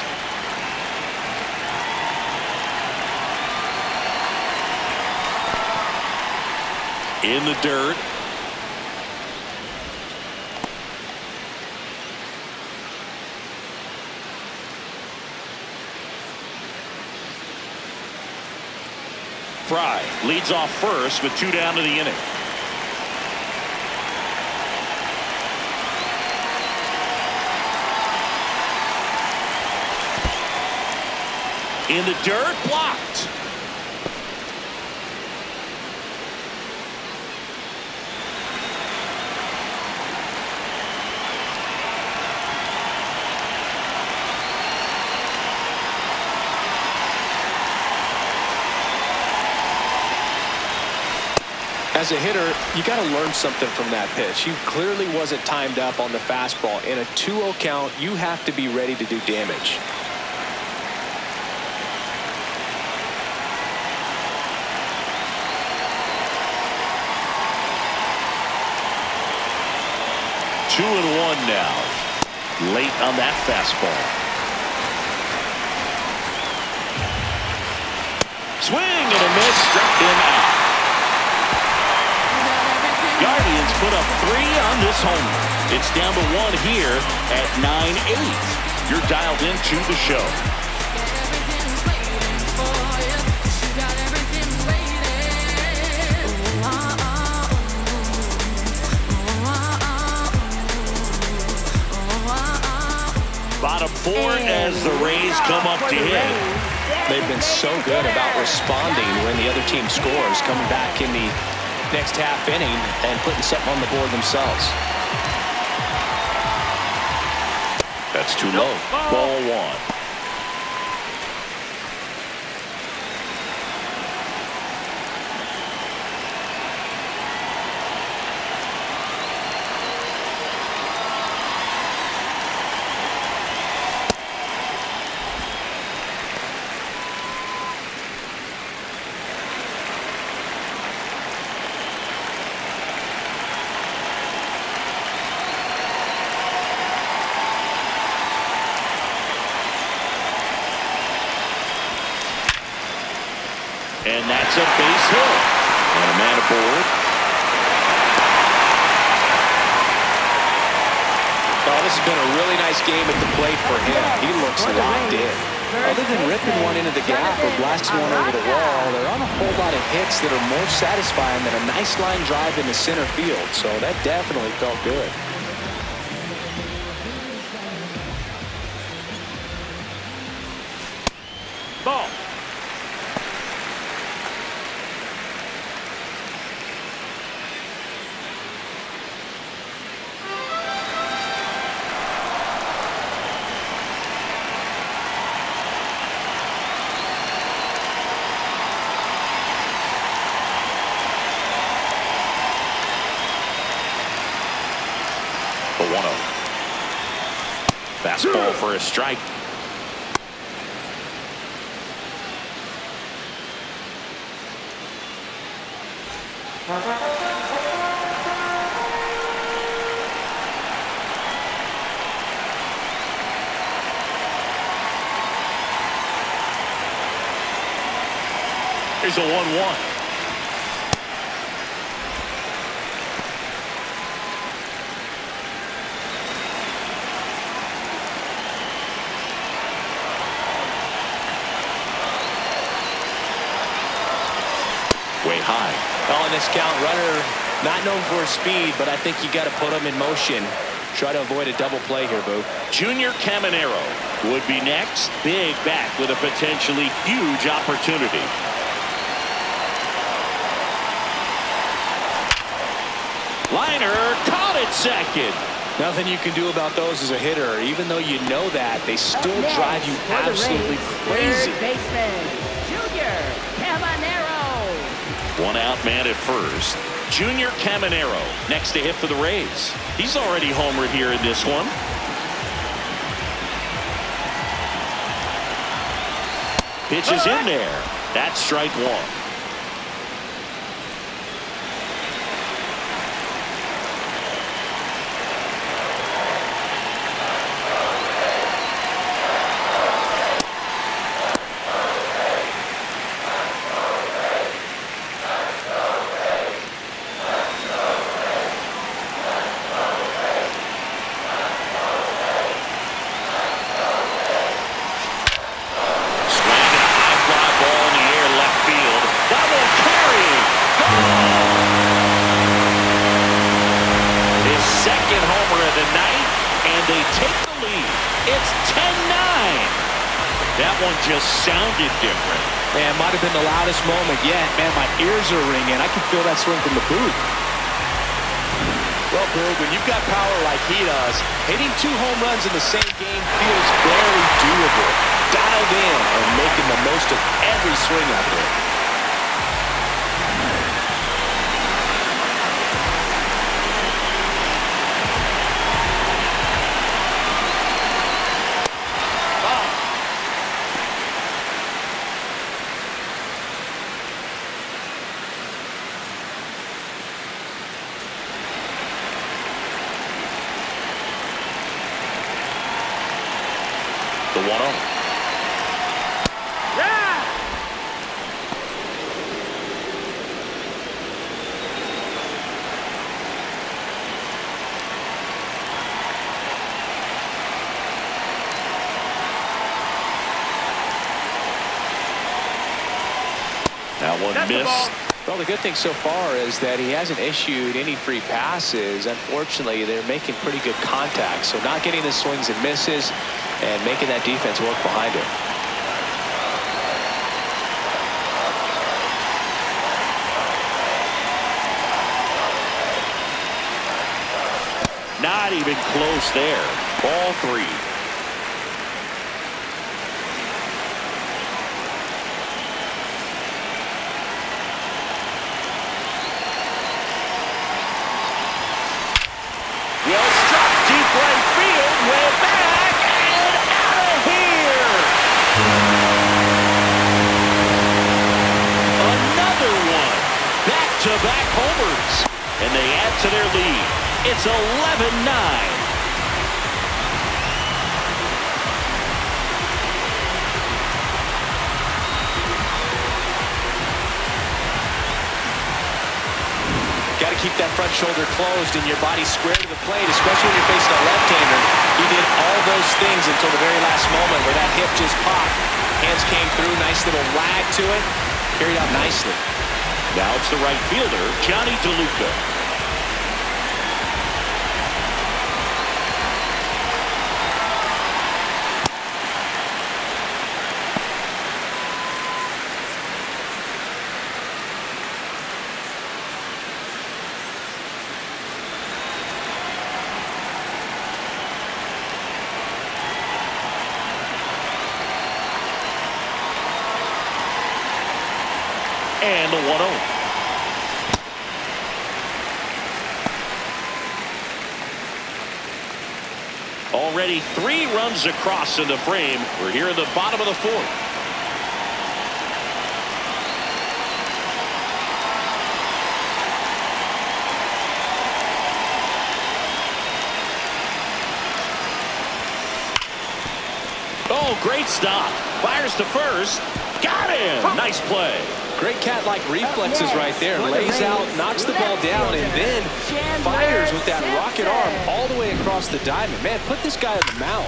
In the dirt. Fry leads off first with 2 down to the inning. In the dirt, blocked. As a hitter, you got to learn something from that pitch. He clearly wasn't timed up on the fastball. In a 2-0 count, you have to be ready to do damage. Two and one now. Late on that fastball. Swing and a miss, struck him out. Guardians put up 3 on this homer. It's down to 1 here at 9-8. You're dialed into the show. Bottom 4 as the Rays come up to hit. They've been so good about responding when the other team scores, coming back in the next half inning and putting something on the board themselves. That's too low. Ball 1. And that's a base hit. And a man aboard. Oh, this has been a really nice game at the plate for him. He looks locked in. Other than ripping one into the gap or blasting one over the wall, there aren't a whole lot of hits that are more satisfying than a nice line drive into center field. So that definitely felt good. Ball. The 1-0. Fastball for a strike. Here's a 1-1. Way high. Well, in this count, runner not known for his speed, but I think you got to put him in motion. Try to avoid a double play here, Boo. Junior Caminero would be next. Big back with a potentially huge opportunity. Liner caught at second. Nothing you can do about those as a hitter. Even though you know that, they still drive you absolutely crazy. Third baseman, Junior Caminero. One out man at first. Junior Caminero next to hit for the Rays. He's already homered here in this one. Pitch is in there. That's strike 1. That one just sounded different. Man, might have been the loudest moment yet. Man, my ears are ringing. I can feel that swing from the booth. Well, Boo, when you've got power like he does, hitting 2 home runs in the same game feels very doable. Dialed in and making the most of every swing out there. 1-0. Yeah! That one That's the missed. ball. Well, the good thing so far is that he hasn't issued any free passes. Unfortunately, they're making pretty good contact, so not getting the swings and misses and making that defense work behind it. Not even close there. Ball 3. Well struck, deep right field, way back, and out of here. Another one. Back-to-back homers. And they add to their lead. It's 11-9. Got to keep that front shoulder closed and your body square to the plate, especially when you're facing a left-hander. He did all those things until the very last moment where that hip just popped. Hands came through, nice little lag to it. Carried out nicely. Now it's the right fielder, Johnny DeLuca. And the 1-0. Already 3 runs across in the frame. We're here in the bottom of the 4th. Oh, great stop. Fires to first. Got him. Nice play. Great cat-like reflexes right there. Lays out, knocks the ball down, and then fires with that rocket arm all the way across the diamond. Man, put this guy on the mound.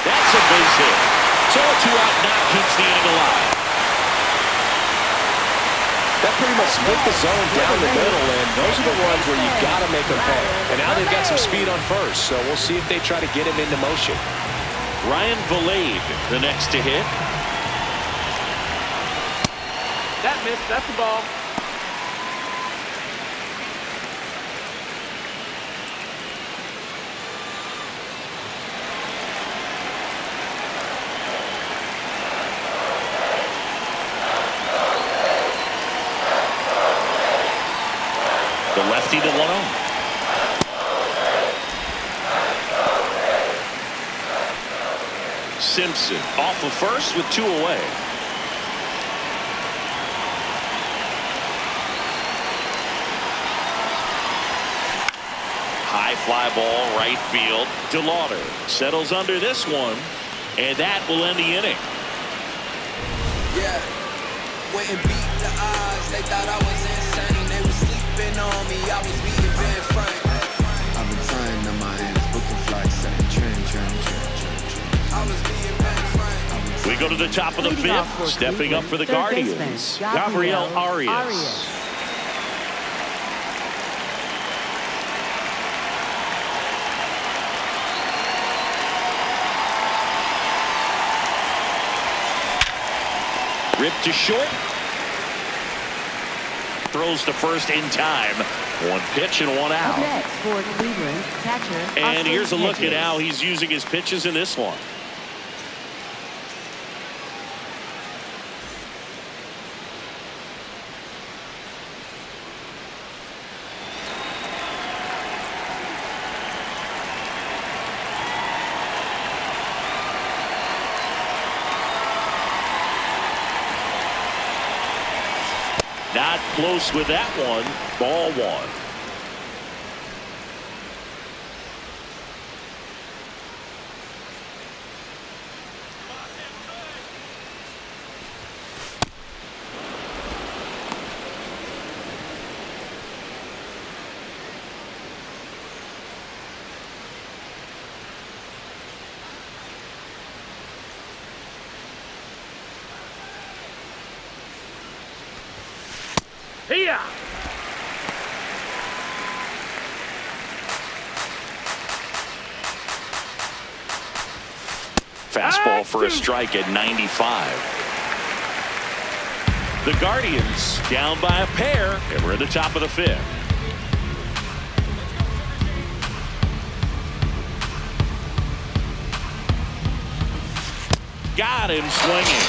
That's a base hit. So a 2-out knock keeps the inning alive. That pretty much split the zone down the middle, and those are the ones where you've got to make them pay. And now they've got some speed on first, so we'll see if they try to get him into motion. Ryan Valade, the next to hit. That missed. That's the ball. The lefty to 1-0. Simpson off of first with 2 away. High fly ball, right field. DeLauder settles under this one, and that will end the inning. Yeah, went and beat the odds. They thought I was insane. They were sleeping on me. I was beating Ben Frank. I've been flying on my hands, booking flights, setting train. I was beating Ben Frank. We go to the top of the 5th. Stepping up for the Guardians, Gabriel Arias. Ripped to short. Throws to first in time. 1 pitch and 1 out. Up next for Cleveland, catcher. And here's a look at how he's using his pitches in this one. Not close with that one. Ball one. Here. Fastball for a strike at 95. The Guardians down by a pair, and we're at the top of the fifth. Got him swinging.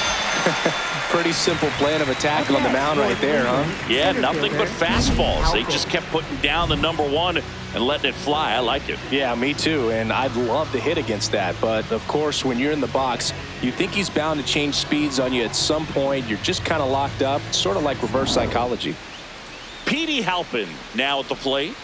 Pretty simple plan of attack on the mound right there, huh? Yeah, nothing but fastballs. They just kept putting down the number one and letting it fly. I like it. Yeah, me too, and I'd love to hit against that. But, of course, when you're in the box, you think he's bound to change speeds on you at some point. You're just kind of locked up, sort of like reverse psychology. Petey Halpin now at the plate.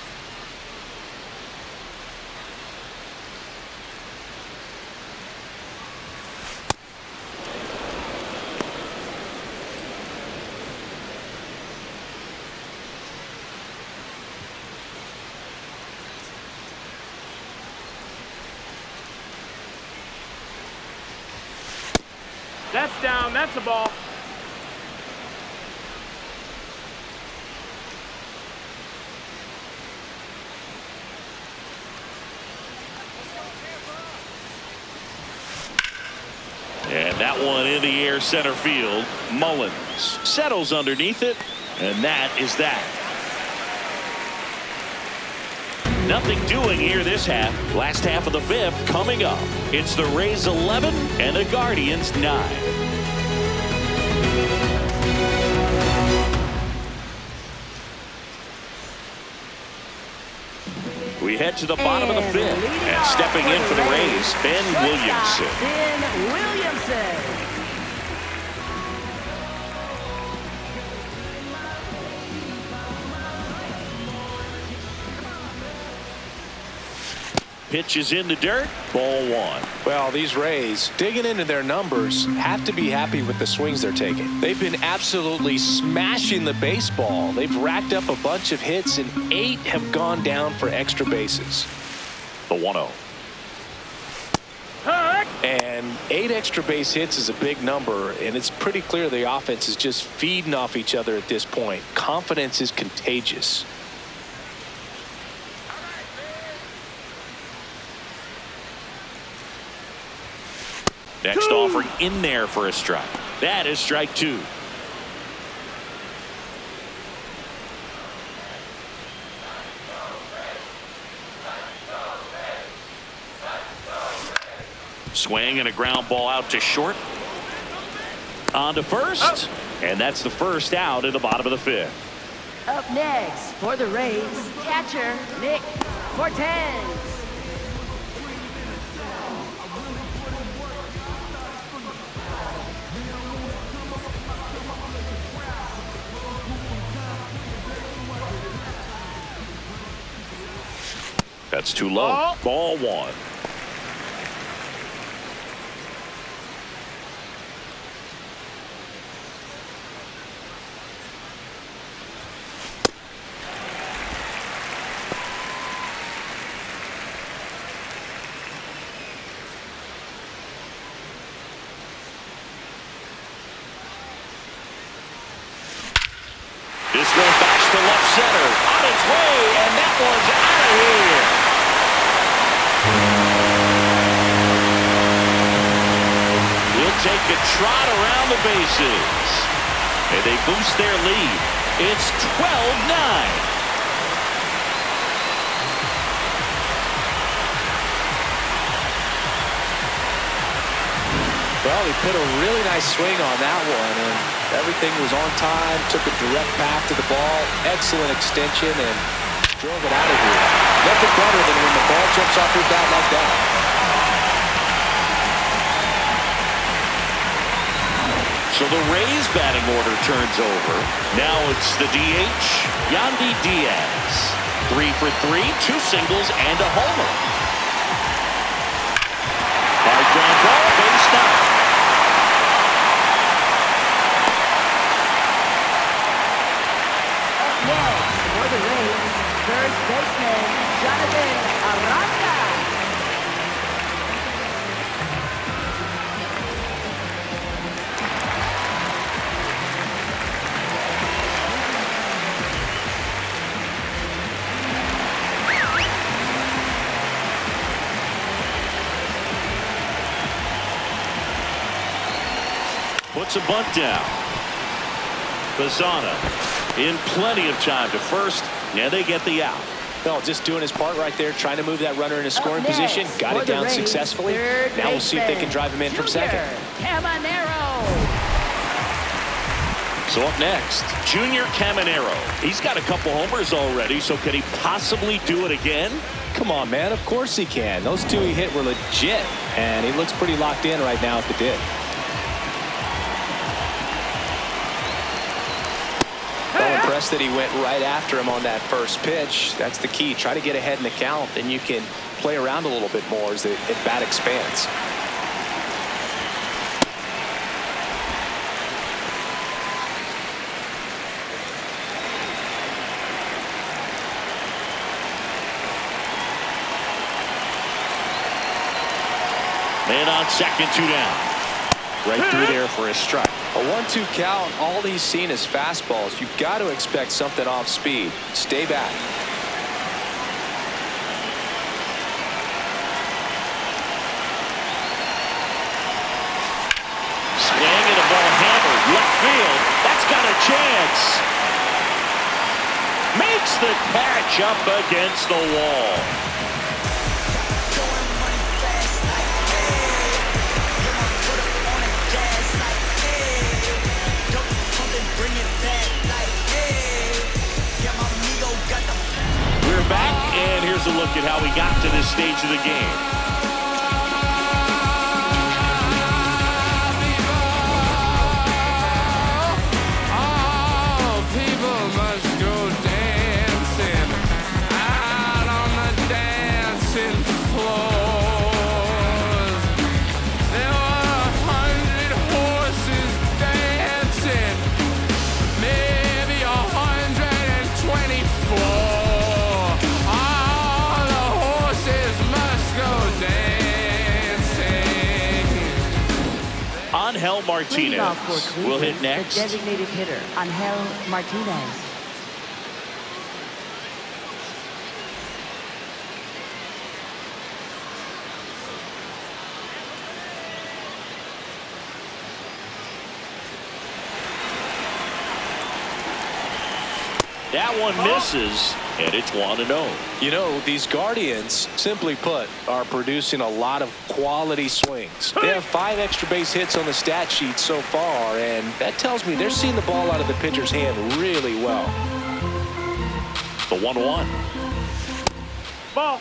That's down. That's a ball. And that one in the air center field. Mullins settles underneath it, and that is that. Nothing doing here this half. Last half of the fifth coming up. It's the Rays 11 and the Guardians 9. We head to the bottom of the fifth, and stepping in for the Rays, Ben Williamson. Ben Williamson. Pitch is in the dirt. Ball one. Well, these Rays, digging into their numbers, have to be happy with the swings they're taking. They've been absolutely smashing the baseball. They've racked up a bunch of hits, and 8 have gone down for extra bases. The 1-0. And 8 extra base hits is a big number, and it's pretty clear the offense is just feeding off each other at this point. Confidence is contagious. Next offering in there for a strike. That is strike 2. Swing and a ground ball out to short. On to first. And that's the first out in the bottom of the fifth. Up next for the Rays, catcher Nick Cortez. That's too low. Ball one. This goes back to left center. On its way, and that one's out of here. He'll take a trot around the bases. And they boost their lead. It's 12-9. Well, he put a really nice swing on that one, and everything was on time, took a direct path to the ball, excellent extension, and drove it out of here. Nothing better than when the ball jumps off your bat like that. So the Rays batting order turns over. Now it's the DH, Yandy Diaz. 3 for 3, 2 singles and a homer. Hard ground ball, base knock. Next, for the Rays, first baseman, Jonathan Aranda. Puts a bunt down. Bazana in plenty of time to first, and they get the out. No, just doing his part right there, trying to move that runner in a scoring Up next, position. Got for it the down Rays, successfully. third Now we'll see if they can drive him in from second. Caminero. So up next, Junior Caminero. He's got a couple homers already, so can he possibly do it again? Come on, man. Of course he can. Those 2 he hit were legit, and he looks pretty locked in right now at the dip. Impressed that he went right after him on that first pitch. That's the key. Try to get ahead in the count, then you can play around a little bit more as the at-bat expands. Man on second, 2 down. Right through there for a strike. A 1-2 count. All he's seen is fastballs. You've got to expect something off speed. Stay back. Swing and a ball hammered left field. That's got a chance. Makes the catch up against the wall. We're back, and here's a look at how we got to this stage of the game. Angel Martinez will hit next. The designated hitter, Angel Martinez. That one misses, and it's 1-0. You know, these Guardians, simply put, are producing a lot of quality swings. They have 5 extra base hits on the stat sheet so far, and that tells me they're seeing the ball out of the pitcher's hand really well. The 1-1.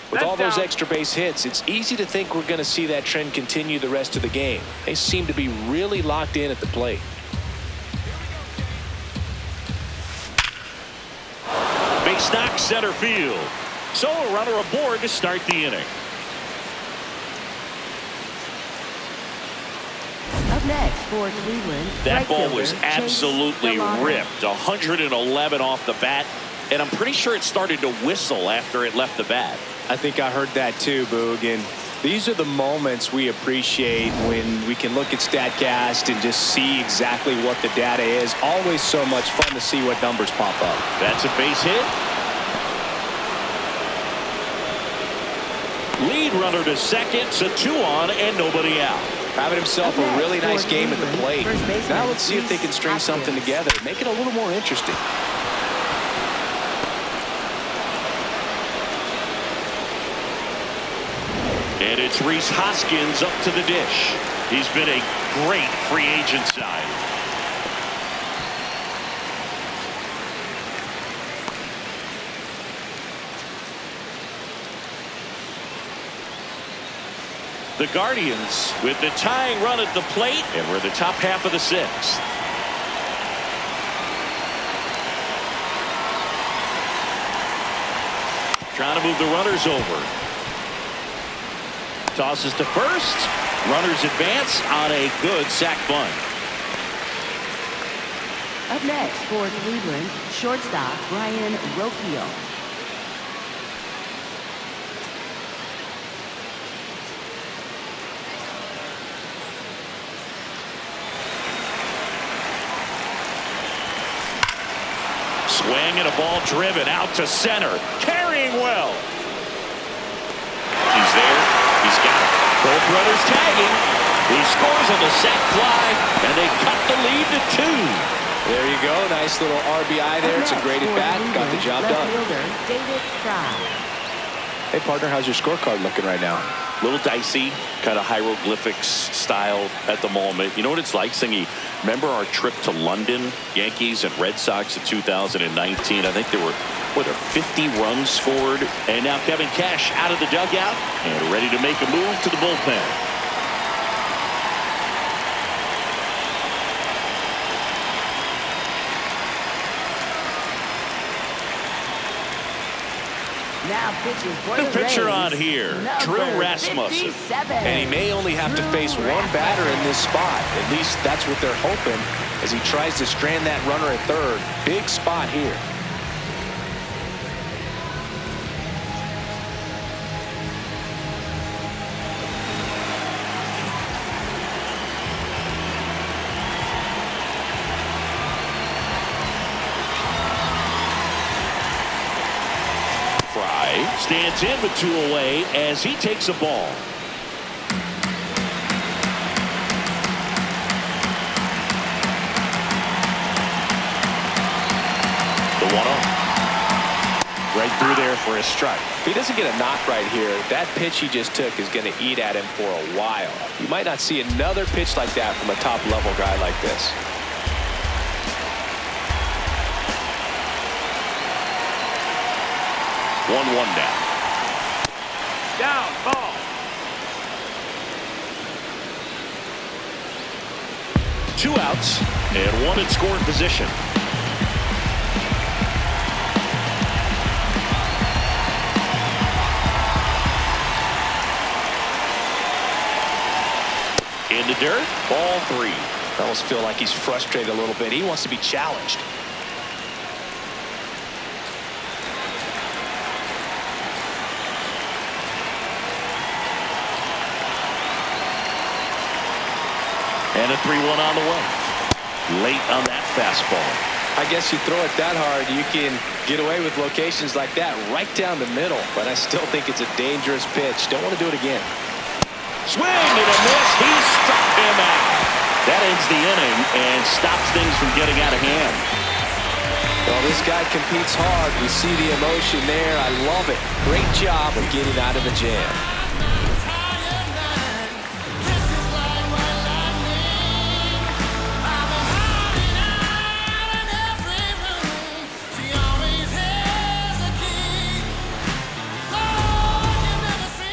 With all those extra base hits, it's easy to think we're going to see that trend continue the rest of the game. They seem to be really locked in at the plate. Base knock center field. So a runner aboard to start the inning. Up next for Cleveland. That ball was absolutely ripped. 111 off the bat. And I'm pretty sure it started to whistle after it left the bat. I think I heard that too, Boog. And these are the moments we appreciate when we can look at StatCast and just see exactly what the data is. Always so much fun to see what numbers pop up. That's a base hit. Lead runner to second, so 2 on and nobody out. Having himself a really nice game at the plate. Now let's see if they can string something together. Make it a little more interesting. And it's Rhys Hoskins up to the dish. He's been a great free agent sign. The Guardians with the tying run at the plate, and we're the top half of the sixth. Trying to move the runners over. Tosses to first. Runners advance on a good sac bunt. Up next for Cleveland, shortstop Brian Rocchio. Swing and a ball driven out to center. Carrying well. He's there. He's got it. Both runners tagging. He scores on the sac fly, and they cut the lead to 2. There you go. Nice little RBI there. It's a great at bat. Got the job done. David Fry. Hey, partner, how's your scorecard looking right now? A little dicey, kind of hieroglyphics style at the moment. You know what it's like, Singy? Remember our trip to London, Yankees and Red Sox in 2019? I think there were, 50 runs scored. And now Kevin Cash out of the dugout and ready to make a move to the bullpen. Now pitching for The the pitcher Rays, on here, Drew number Rasmussen. 57. And he may only have to face one batter in this spot. At least that's what they're hoping as he tries to strand that runner at third. Big spot here. Stands in with 2 away as he takes a ball. The 1-0. Right through there for a strike. If he doesn't get a knock right here, that pitch he just took is going to eat at him for a while. You might not see another pitch like that from a top-level guy like this. One down. Down, ball. Two outs and one in scoring position. In the dirt, ball 3. I almost feel like he's frustrated a little bit. He wants to be challenged. And a 3-1 on the way. Late on that fastball. I guess you throw it that hard, you can get away with locations like that right down the middle. But I still think it's a dangerous pitch. Don't want to do it again. Swing and a miss. He struck him out. That ends the inning and stops things from getting out of hand. Well, this guy competes hard. We see the emotion there. I love it. Great job of getting out of the jam.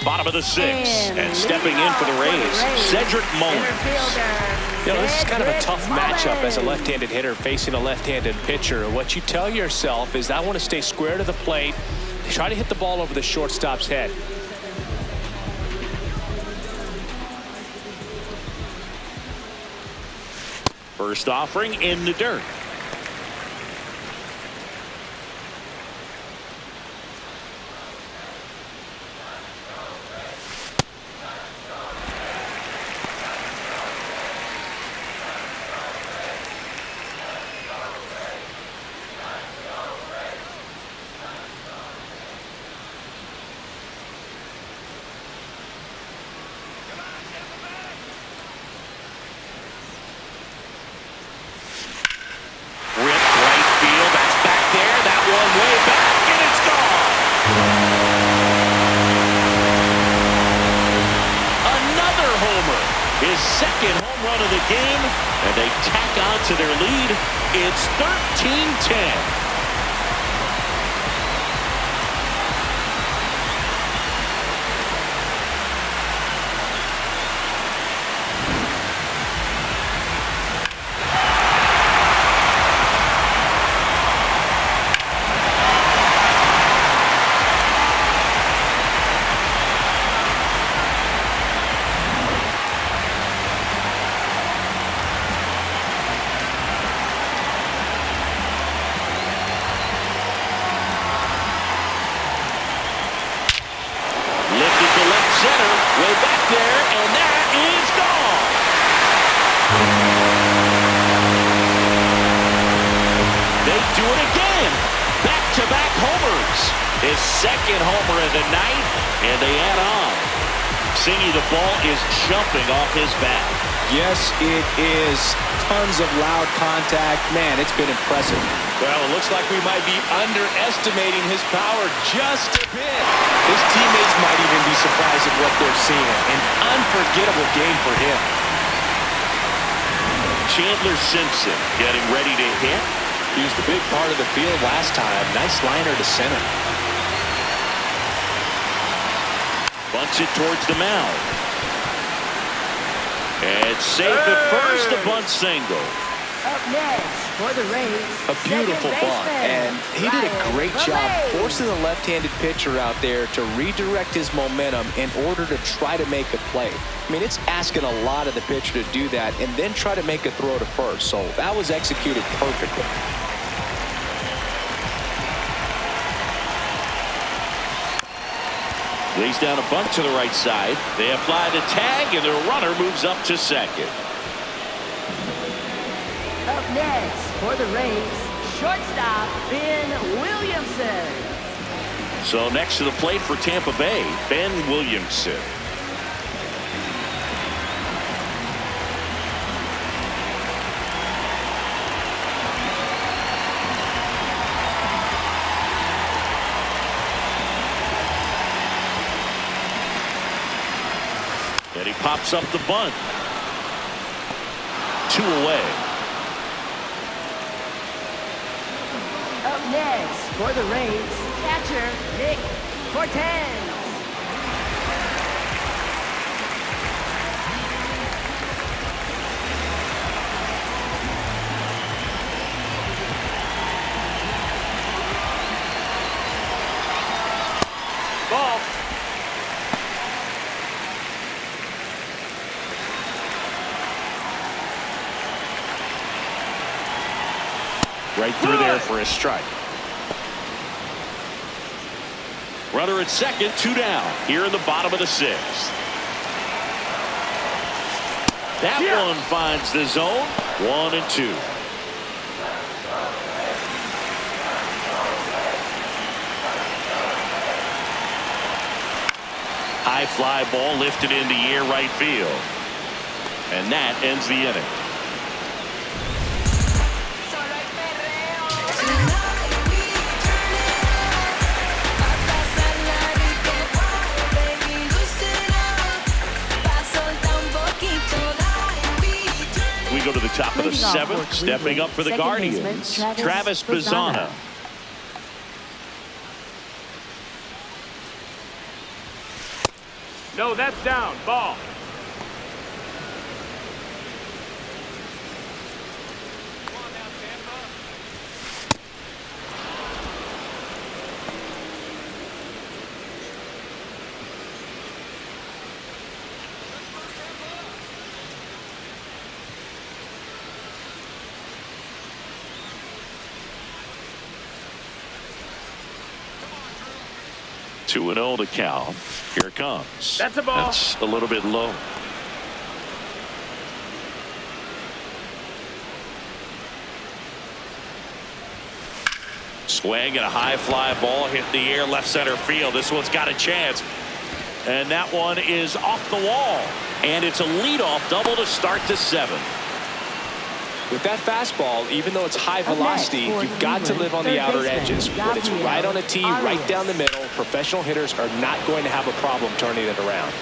Bottom of the 6th, and stepping in for the Rays, Cedric Mullins. You know, this is kind of a tough matchup as a left-handed hitter facing a left-handed pitcher. What you tell yourself is, I want to stay square to the plate, try to hit the ball over the shortstop's head. First offering in the dirt. Second home run of the game, and they tack on to their lead. It's 13-10. his second homer of the night, and they add on. Singy, the ball is jumping off his bat. Yes, it is. Tons of loud contact. Man, it's been impressive. Well, it looks like we might be underestimating his power just a bit. His teammates might even be surprised at what they're seeing. An unforgettable game for him. Chandler Simpson getting ready to hit. He was the big part of the field last time. Nice liner to center. Bunts it towards the mound. It's safe at first, the bunt single. Up next for the Rays, A beautiful bunt, and he did a great job forcing the left-handed pitcher out there to redirect his momentum in order to try to make a play. I mean, it's asking a lot of the pitcher to do that and then try to make a throw to first, so that was executed perfectly. Lays down a bunt to the right side. They apply the tag, and their runner moves up to second. Up next for the Rays, shortstop Ben Williamson. So next to the plate for Tampa Bay, Ben Williamson. And he pops up the bunt. 2 away. Up next for the Rays, catcher Nick Cortez. Ball. Right through there for a strike. Runner at second, 2 down here in the bottom of the 6th. That one finds the zone. 1-2. High fly ball lifted in the air right field. And that ends the inning. We go to the top of the 7th, stepping up for the Guardians, Travis Bazzana. No, that's down. Ball. Come on now, Tampa. 2-0 to count. Here it comes. That's a ball. That's a little bit low. Swing and a high fly ball hit the air left center field. This one's got a chance. And that one is off the wall. And it's a leadoff double to start the 7th. With that fastball, even though it's high velocity, you've got to live on the outer edges. When it's right on a tee, right down the middle, professional hitters are not going to have a problem turning it around.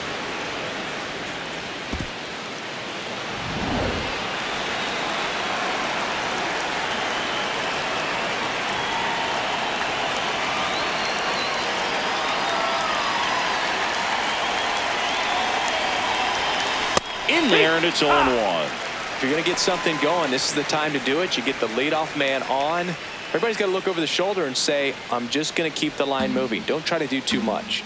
In there, and it's 0-1. If you're going to get something going, this is the time to do it. You get the leadoff man on. Everybody's got to look over the shoulder and say, I'm just going to keep the line moving. Don't try to do too much.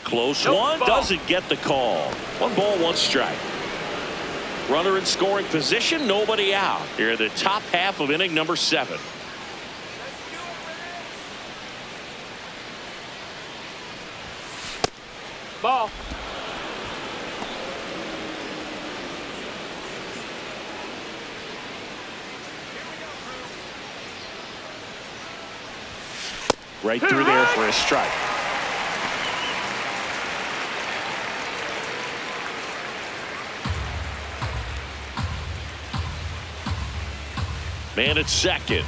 Close one, doesn't get the call. 1 ball, 1 strike. Runner in scoring position, nobody out. Here in the top half of inning number 7. Ball. Right through there for a strike. Man at second.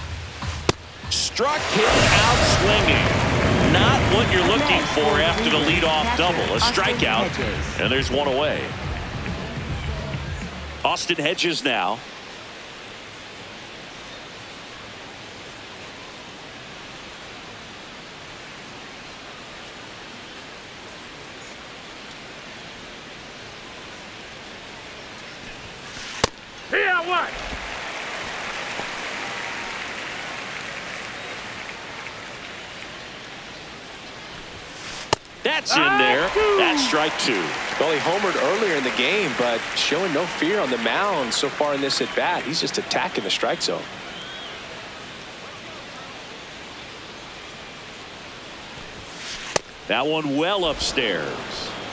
Struck him out swinging. Not what you're looking for after the leadoff double. A strikeout, and there's one away. Austin Hedges now. Here, what? That's in there. That's strike two. Well, he homered earlier in the game, but showing no fear on the mound so far in this at bat. He's just attacking the strike zone. That one well upstairs.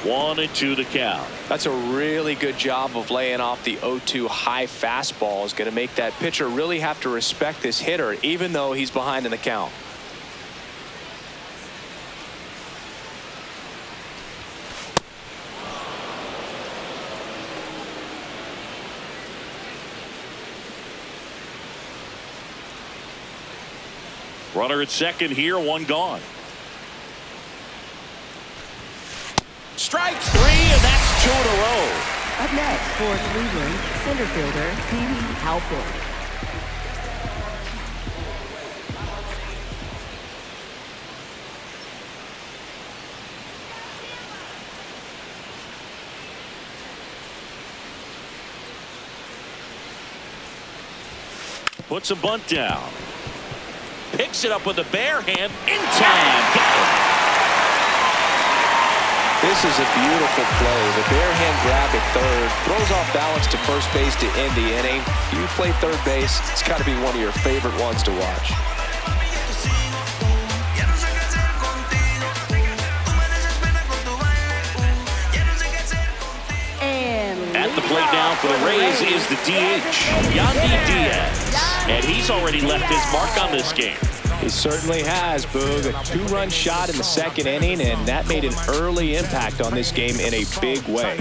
1-2 the count. That's a really good job of laying off the 0-2 high fastball. Is going to make that pitcher really have to respect this hitter, even though he's behind in the count. Runner at second here, one gone. Strike three, and that's two in a row. Up next for Cleveland, center fielder Petey Halpern. Puts a bunt down. Picks it up with a bare hand in time. Got it. This is a beautiful play. The bare hand grab at third throws off balance to first base to end the inning. If you play third base, it's got to be one of your favorite ones to watch. At the plate now for the Rays is the DH, Yandy Diaz. And he's already left his mark on this game. He certainly has, Boog. A two-run shot in the second inning, and that made an early impact on this game in a big way.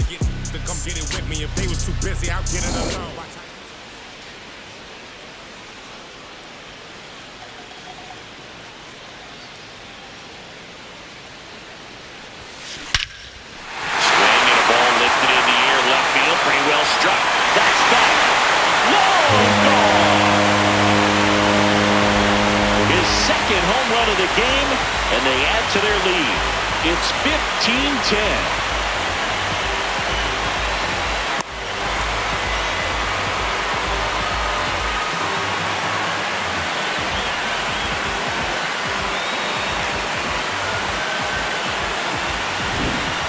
Of the game, and they add to their lead. It's 15-10.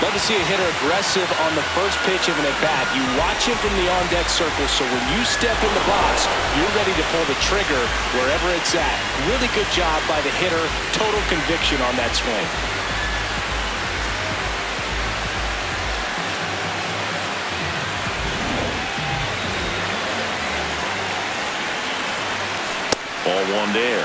Love to see a hitter aggressive on the first pitch of an at-bat. You watch him from the on-deck circle, so when you step in the box, you're ready to pull the trigger wherever it's at. Really good job by the hitter. Total conviction on that swing. Ball one there.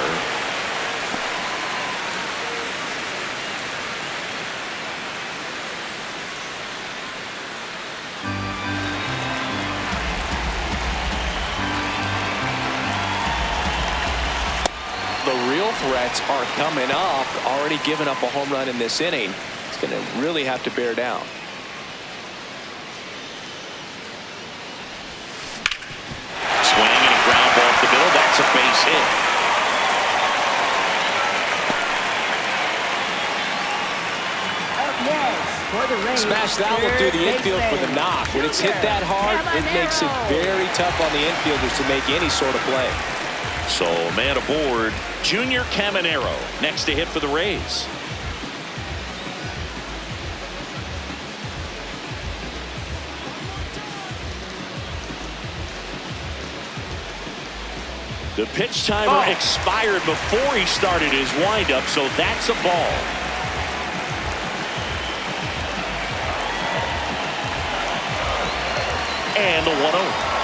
The real threats are coming up. Already given up a home run in this inning. It's going to really have to bear down. Swing and a ground ball up the middle. That's a base hit. Up next for the Rays, Smash that one through the infield for the knock. When it's hit that hard, it makes it very tough on the infielders to make any sort of play. So, man aboard, Junior Caminero next to hit for the Rays. The pitch timer expired before he started his windup, so that's a ball. And the 1-0.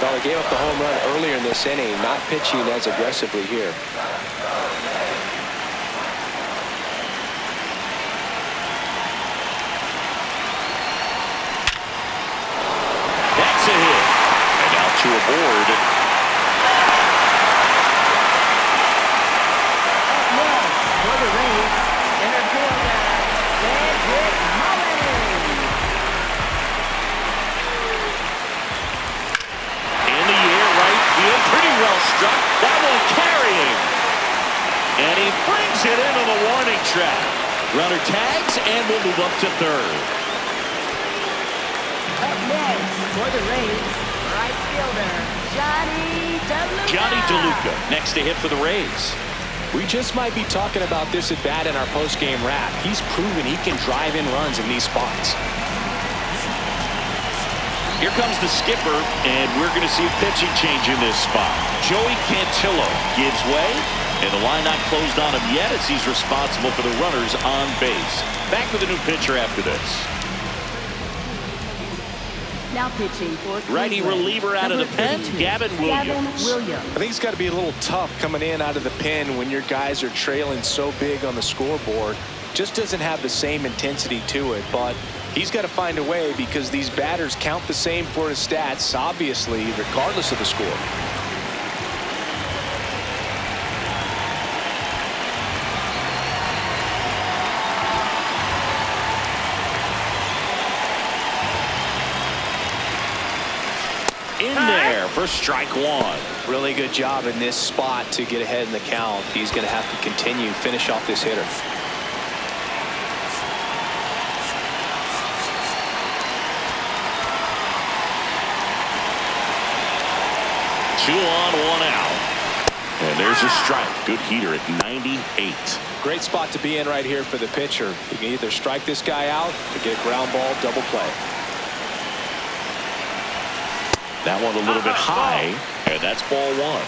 Well, he gave up the home run earlier in this inning, not pitching as aggressively here. board. For the Rays, center fielder, Cedric Mullins. In the air, right field, pretty well struck. That one carrying. And he brings it into the warning track. Runner tags and will move up to third. Up next, for the Rays, right fielder, Johnny DeLuca. Johnny DeLuca next to hit for the Rays. We just might be talking about this at bat in our post-game wrap. He's proven he can drive in runs in these spots. Here comes the skipper, and we're going to see a pitching change in this spot. Joey Cantillo gives way, and the line not closed on him yet as he's responsible for the runners on base. Back with a new pitcher after this. Now pitching for Righty Cleveland, reliever out of the number pen, 32, Gavin Williams. I think it's got to be a little tough coming in out of the pen when your guys are trailing so big on the scoreboard. Just doesn't have the same intensity to it, but he's got to find a way because these batters count the same for his stats, obviously, regardless of the score. In there for strike one. Really good job in this spot to get ahead in the count. He's going to have to finish off this hitter. Two on, one out. And there's a strike. Good heater at 98. Great spot to be in right here for the pitcher. You can either strike this guy out or get a ground ball, double play. That one a little bit high, and that's ball one.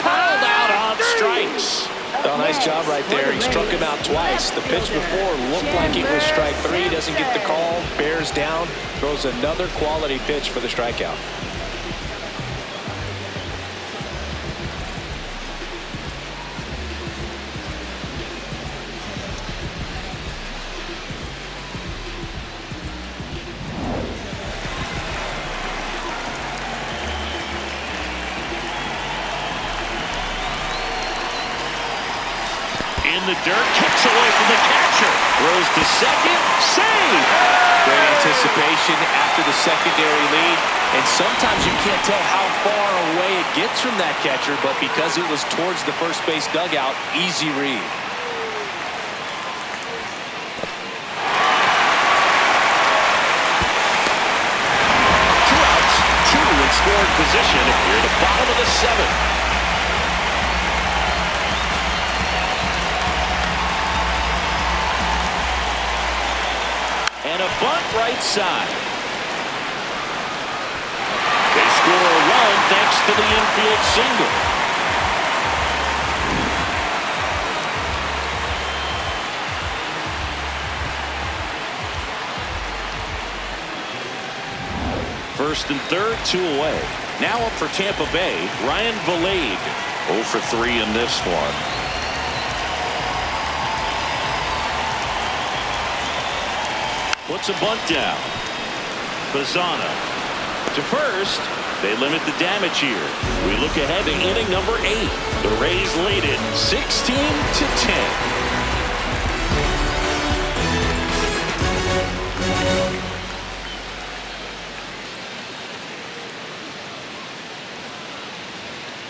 Called out on strikes. Oh, nice job right there. He struck him out twice. The pitch before looked like it was strike three. Doesn't get the call. Bears down. Throws another quality pitch for the strikeout. In the dirt, kicks away from the catcher. Throws to second, save. Great anticipation after the secondary lead. And sometimes you can't tell how far away it gets from that catcher, but because it was towards the first base dugout, easy read. Two outs, two in scoring position here at the bottom of the seventh. And a bunt right side. They score a run thanks to the infield single. First and third, two away. Now up for Tampa Bay, Ryan Valade. 0 for 3 in this one. Puts a bunt down. Bazzana to first. They limit the damage here. We look ahead to inning number 8. The Rays lead it 16-10.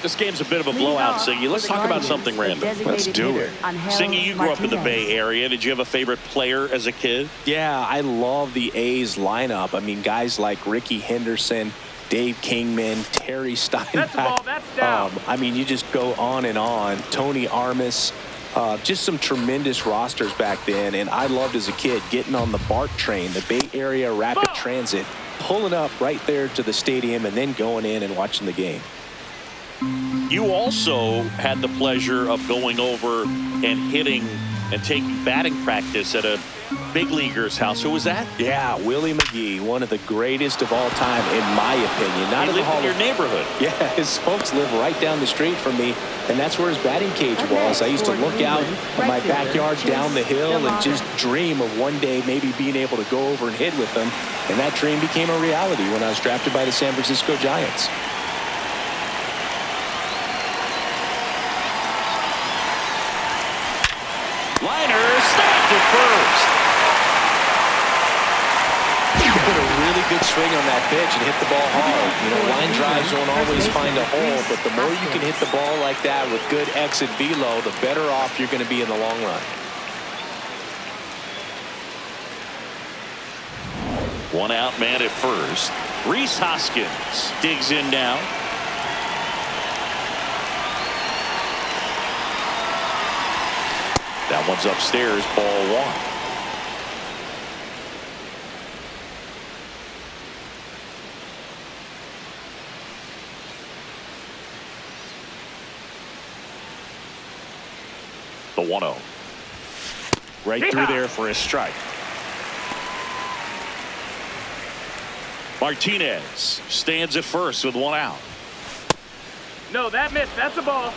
This game's a bit of a blowout, Siggy. Let's talk about something random. Let's do it. Siggy, you grew up in the Bay Area. Did you have a favorite player as a kid? Yeah, I love the A's lineup. I mean, guys like Ricky Henderson, Dave Kingman, Terry Steinbach. That's the ball. That's down. I mean, you just go on and on. Tony Armas. Just some tremendous rosters back then. And I loved as a kid getting on the BART train, the Bay Area Rapid Transit, pulling up right there to the stadium and then going in and watching the game. You also had the pleasure of going over and hitting and taking batting practice at a big leaguer's house. Who was that? Yeah, Willie McGee, one of the greatest of all time, in my opinion. Not He in the lived Hall in your of neighborhood. Yeah, his folks live right down the street from me, and that's where his batting cage was. I used to look out of my backyard down the hill and just dream of one day maybe being able to go over and hit with him, and that dream became a reality when I was drafted by the San Francisco Giants. Liner snapped at first. You put a really good swing on that pitch and hit the ball hard. You know, line drives won't always find a hole, but the more you can hit the ball like that with good exit velo, the better off you're going to be in the long run. One out man at first. Rhys Hoskins digs in now. That one's upstairs, ball one. The 1-0. Right through there for a strike. Martinez stands at first with one out. No, that missed. That's a ball.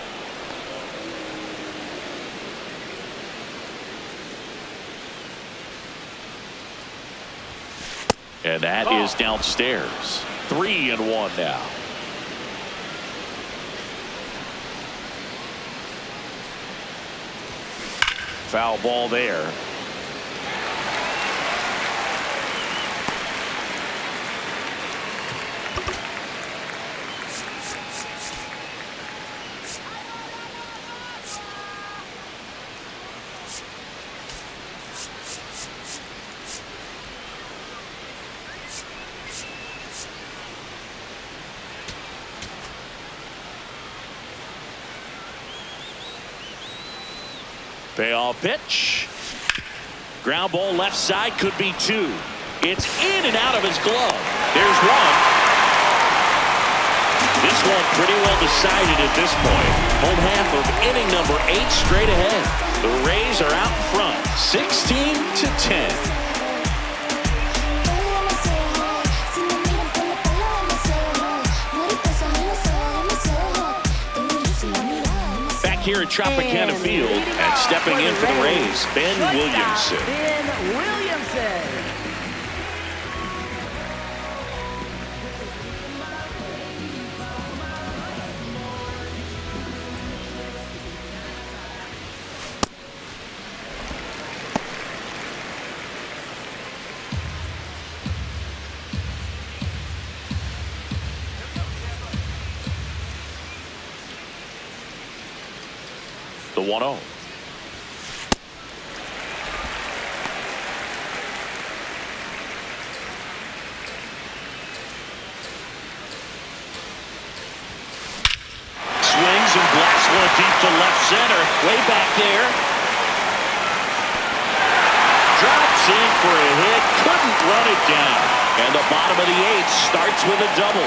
And that is downstairs. 3-1 now. Foul ball there. Payoff pitch. Ground ball left side, could be two. It's in and out of his glove. There's one. This one pretty well decided at this point. Home half of inning number 8 straight ahead. The Rays are out in front, 16-10. Here at Tropicana Field, and stepping in for the Rays, Ben Williamson. Ben Williamson. The 1-0. Swings and blasts one deep to left center. Way back there. Drops in for a hit. Couldn't run it down. And the bottom of the 8th starts with a double.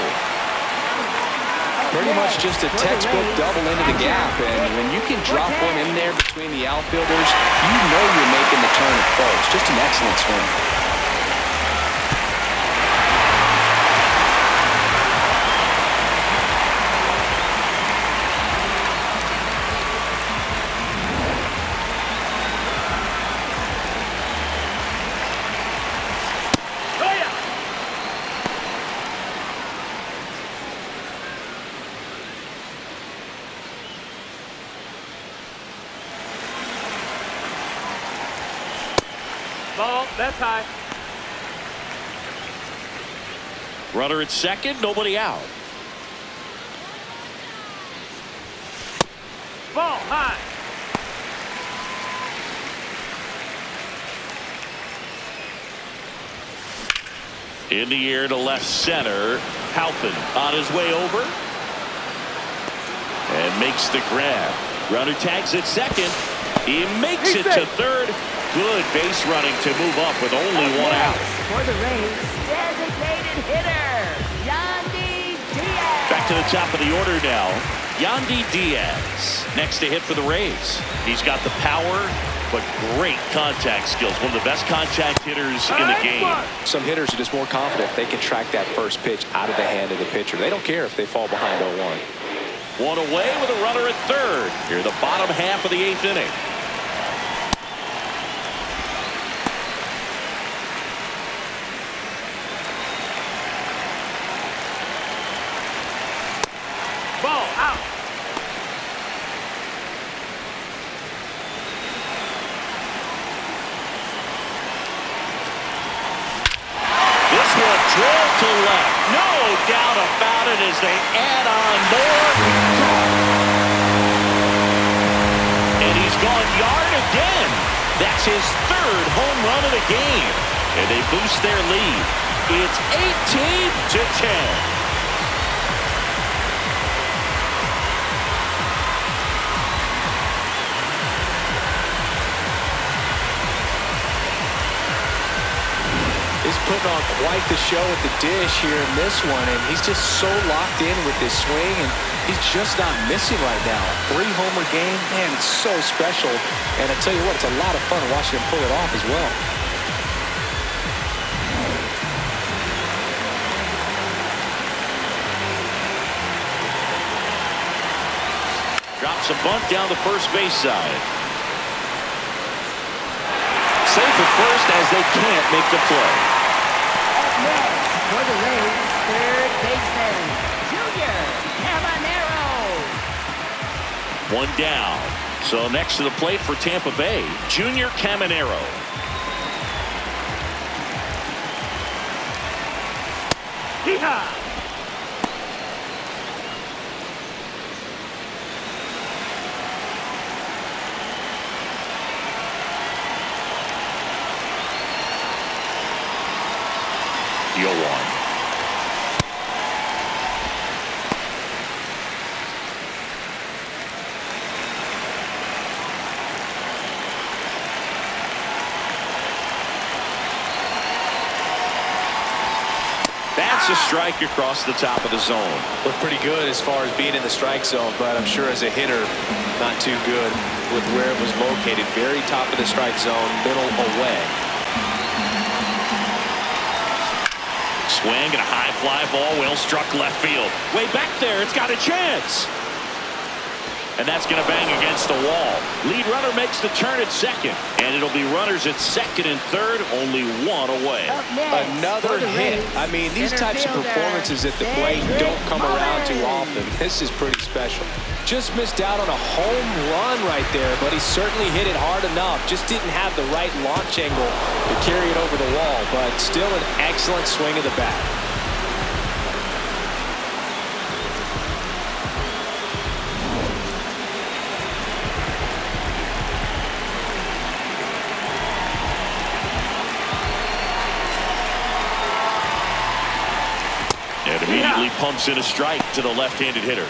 Pretty much just a textbook double into the gap, and when you can drop one in there between the outfielders, you know you're making the turn at first. Just an excellent swing. Ball, that's high. Runner at second, nobody out. Ball, high. In the air to left center. Halpin on his way over. And makes the grab. Runner tags at second. He makes it to third. Good base running to move up with only one out. For the Rays, designated hitter, Yandy Diaz. Back to the top of the order now. Yandy Diaz next to hit for the Rays. He's got the power, but great contact skills. One of the best contact hitters in the game. Some hitters are just more confident if they can track that first pitch out of the hand of the pitcher. They don't care if they fall behind 0-1. One away with a runner at third. Here the bottom half of the 8th inning. Ball out. This one drilled to left. No doubt about it as they add on more. And he's gone yard again. That's his 3rd home run of the game. And they boost their lead. It's 18-10. He's putting on quite the show at the dish here in this one, and he's just so locked in with this swing, and he's just not missing right now. 3-homer game, man, it's so special. And I tell you what, it's a lot of fun watching him pull it off as well. Drops a bunt down the first base side. Safe at first as they can't make the play. Up next for the Rays, third baseman, Junior Caminero. One down. So next to the plate for Tampa Bay, Junior Caminero. Hee-haw. Deal one. That's a strike across the top of the zone. Looked pretty good as far as being in the strike zone, but I'm sure as a hitter, not too good with where it was located. Very top of the strike zone, middle away. Swing and a high fly ball, well struck left field. Way back there, it's got a chance. And that's going to bang against the wall. Lead runner makes the turn at second. And it'll be runners at second and third, only one away. Another hit. I mean, these types of performances at the plate don't come around too often. This is pretty special. Just missed out on a home run right there, but he certainly hit it hard enough. Just didn't have the right launch angle to carry it over the wall, but still an excellent swing of the bat. And immediately pumps in a strike to the left-handed hitter.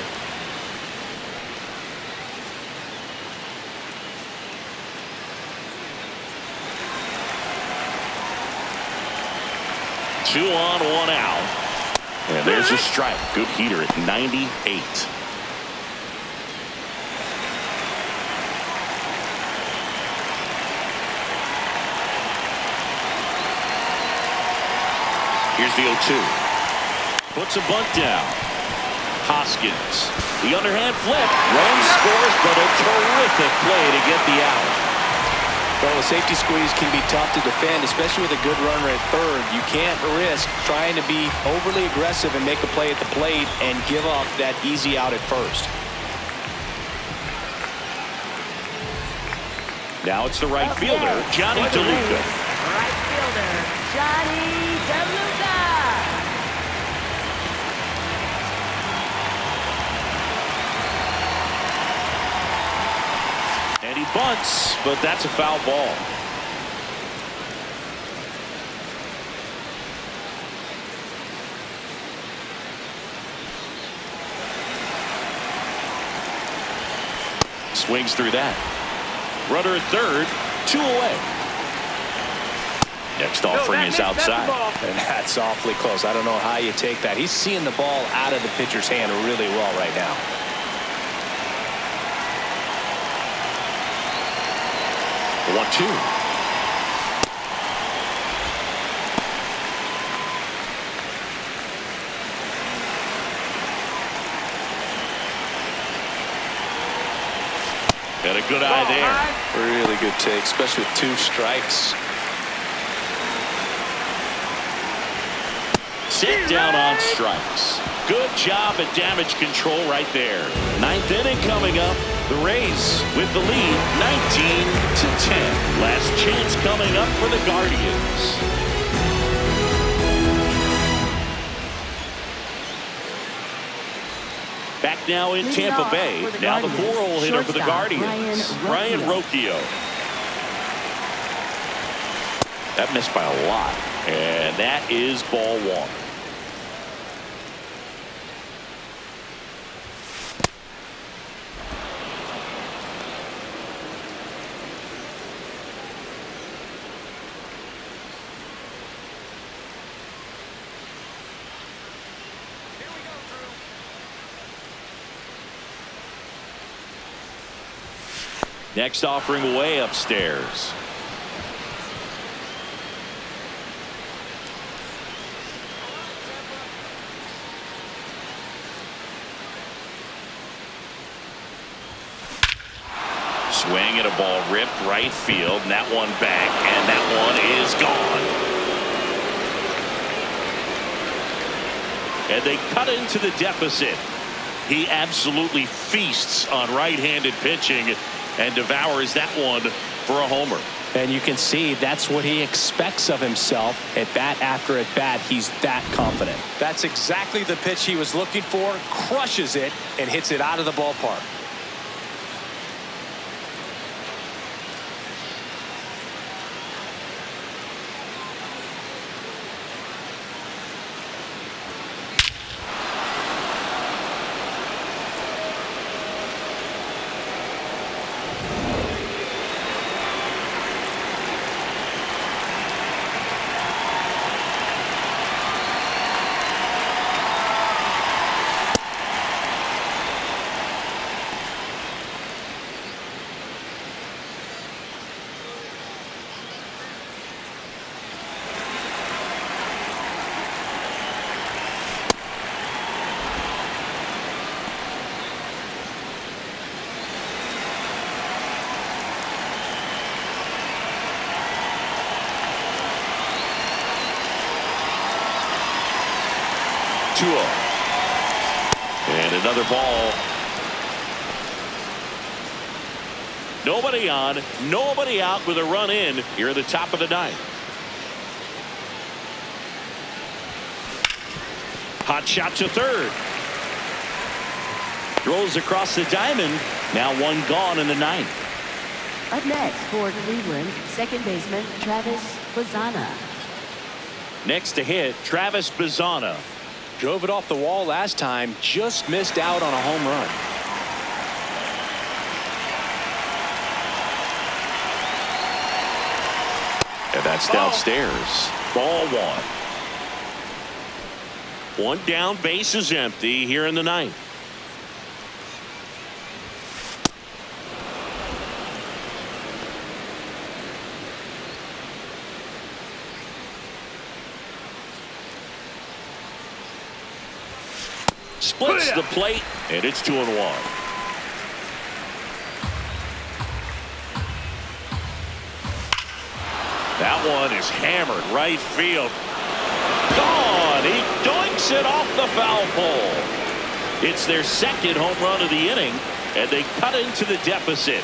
Two on, one out. And there's a strike. Good heater at 98. Here's the 0-2. Puts a bunt down. Hoskins. The underhand flip. Run scores, but a terrific play to get the out. Well, a safety squeeze can be tough to defend, especially with a good runner at third. You can't risk trying to be overly aggressive and make a play at the plate and give up that easy out at first. Now it's the right fielder, Johnny DeLuca. Right fielder, Johnny DeLuca. And he bunts, but that's a foul ball. Swings through that. Runner at third, 2 away. Next offering is outside. And that's awfully close. I don't know how you take that. He's seeing the ball out of the pitcher's hand really well right now. 1-2. And a good eye there. Really good take, especially with 2 strikes. Sit down on strikes. Good job at damage control right there. 9th inning coming up. The Rays with the lead, 19-10. Last chance coming up for the Guardians. Back now in Tampa Bay. Now the 4-hole hitter for the Guardians, Ryan Rocchio. That missed by a lot. And that is ball 1. Next offering way upstairs. Swing and a ball ripped right field, and that one back, and that one is gone. And they cut into the deficit. He absolutely feasts on right-handed pitching and devours that one for a homer. And you can see that's what he expects of himself. At bat after at bat, he's that confident. That's exactly the pitch he was looking for. Crushes it and hits it out of the ballpark. And another ball. Nobody on, nobody out with a run in here at the top of the 9th. Hot shot to third. Throws across the diamond. Now one gone in the 9th. Up next for Cleveland, second baseman Travis Bazzana. Next to hit, Travis Bazzana. Drove it off the wall last time, just missed out on a home run. And that's downstairs. Ball 1. One down, base is empty here in the 9th. Splits the plate, and it's 2-1. That one is hammered right field. Gone. He doinks it off the foul pole. It's their second home run of the inning, and they cut into the deficit.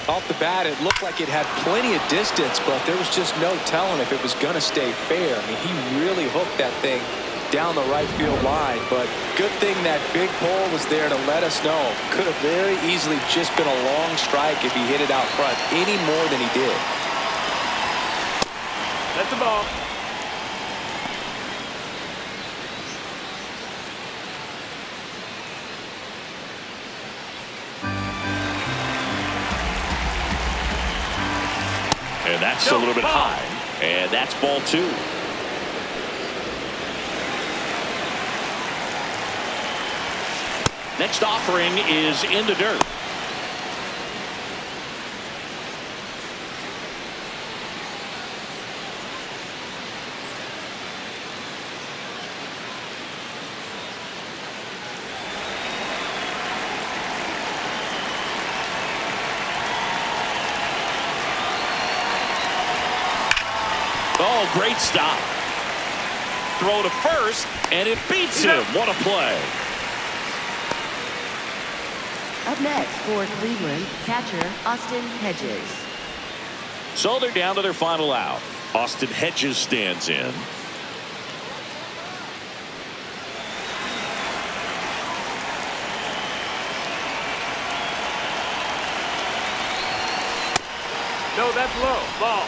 Off the bat, it looked like it had plenty of distance, but there was just no telling if it was going to stay fair. I mean, he really hooked that thing down the right field line, but good thing that big pole was there to let us know. Could have very easily just been a long strike if he hit it out front any more than he did. That's the ball. And that's a little bit high. And that's ball 2. Next offering is in the dirt. Oh, great stop. Throw to first, and it beats him. What a play. Up next for Cleveland, catcher Austin Hedges. So they're down to their final out. Austin Hedges stands in. No, that's low. Ball.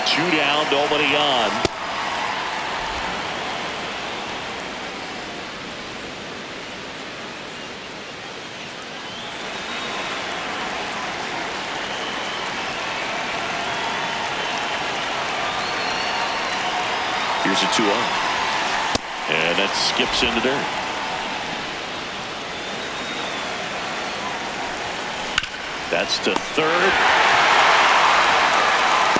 Two down, nobody on. Here's a 2-0. And that skips into dirt. That's to third.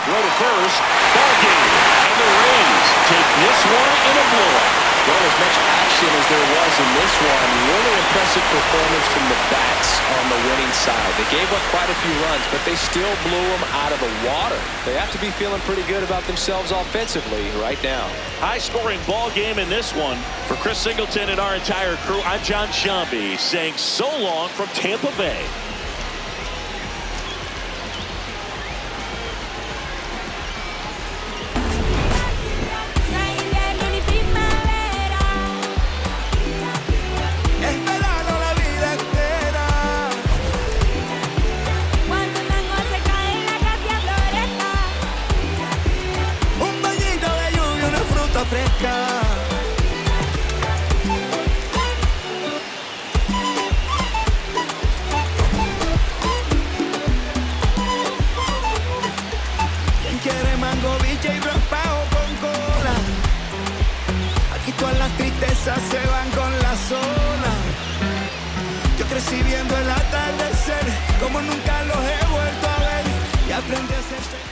Throw to first. Ball game. And the Rays take this one in a blowout. Well, as much action as there was in this one, really impressive performance from the bats on the winning side. They gave up quite a few runs, but they still blew them out of the water. They have to be feeling pretty good about themselves offensively right now. High-scoring ball game in this one. For Chris Singleton and our entire crew, I'm John Shambi saying so long from Tampa Bay. Todas las tristezas se van con la sola. Yo crecí viendo el atardecer como nunca los he vuelto a ver y aprendí a ser feliz.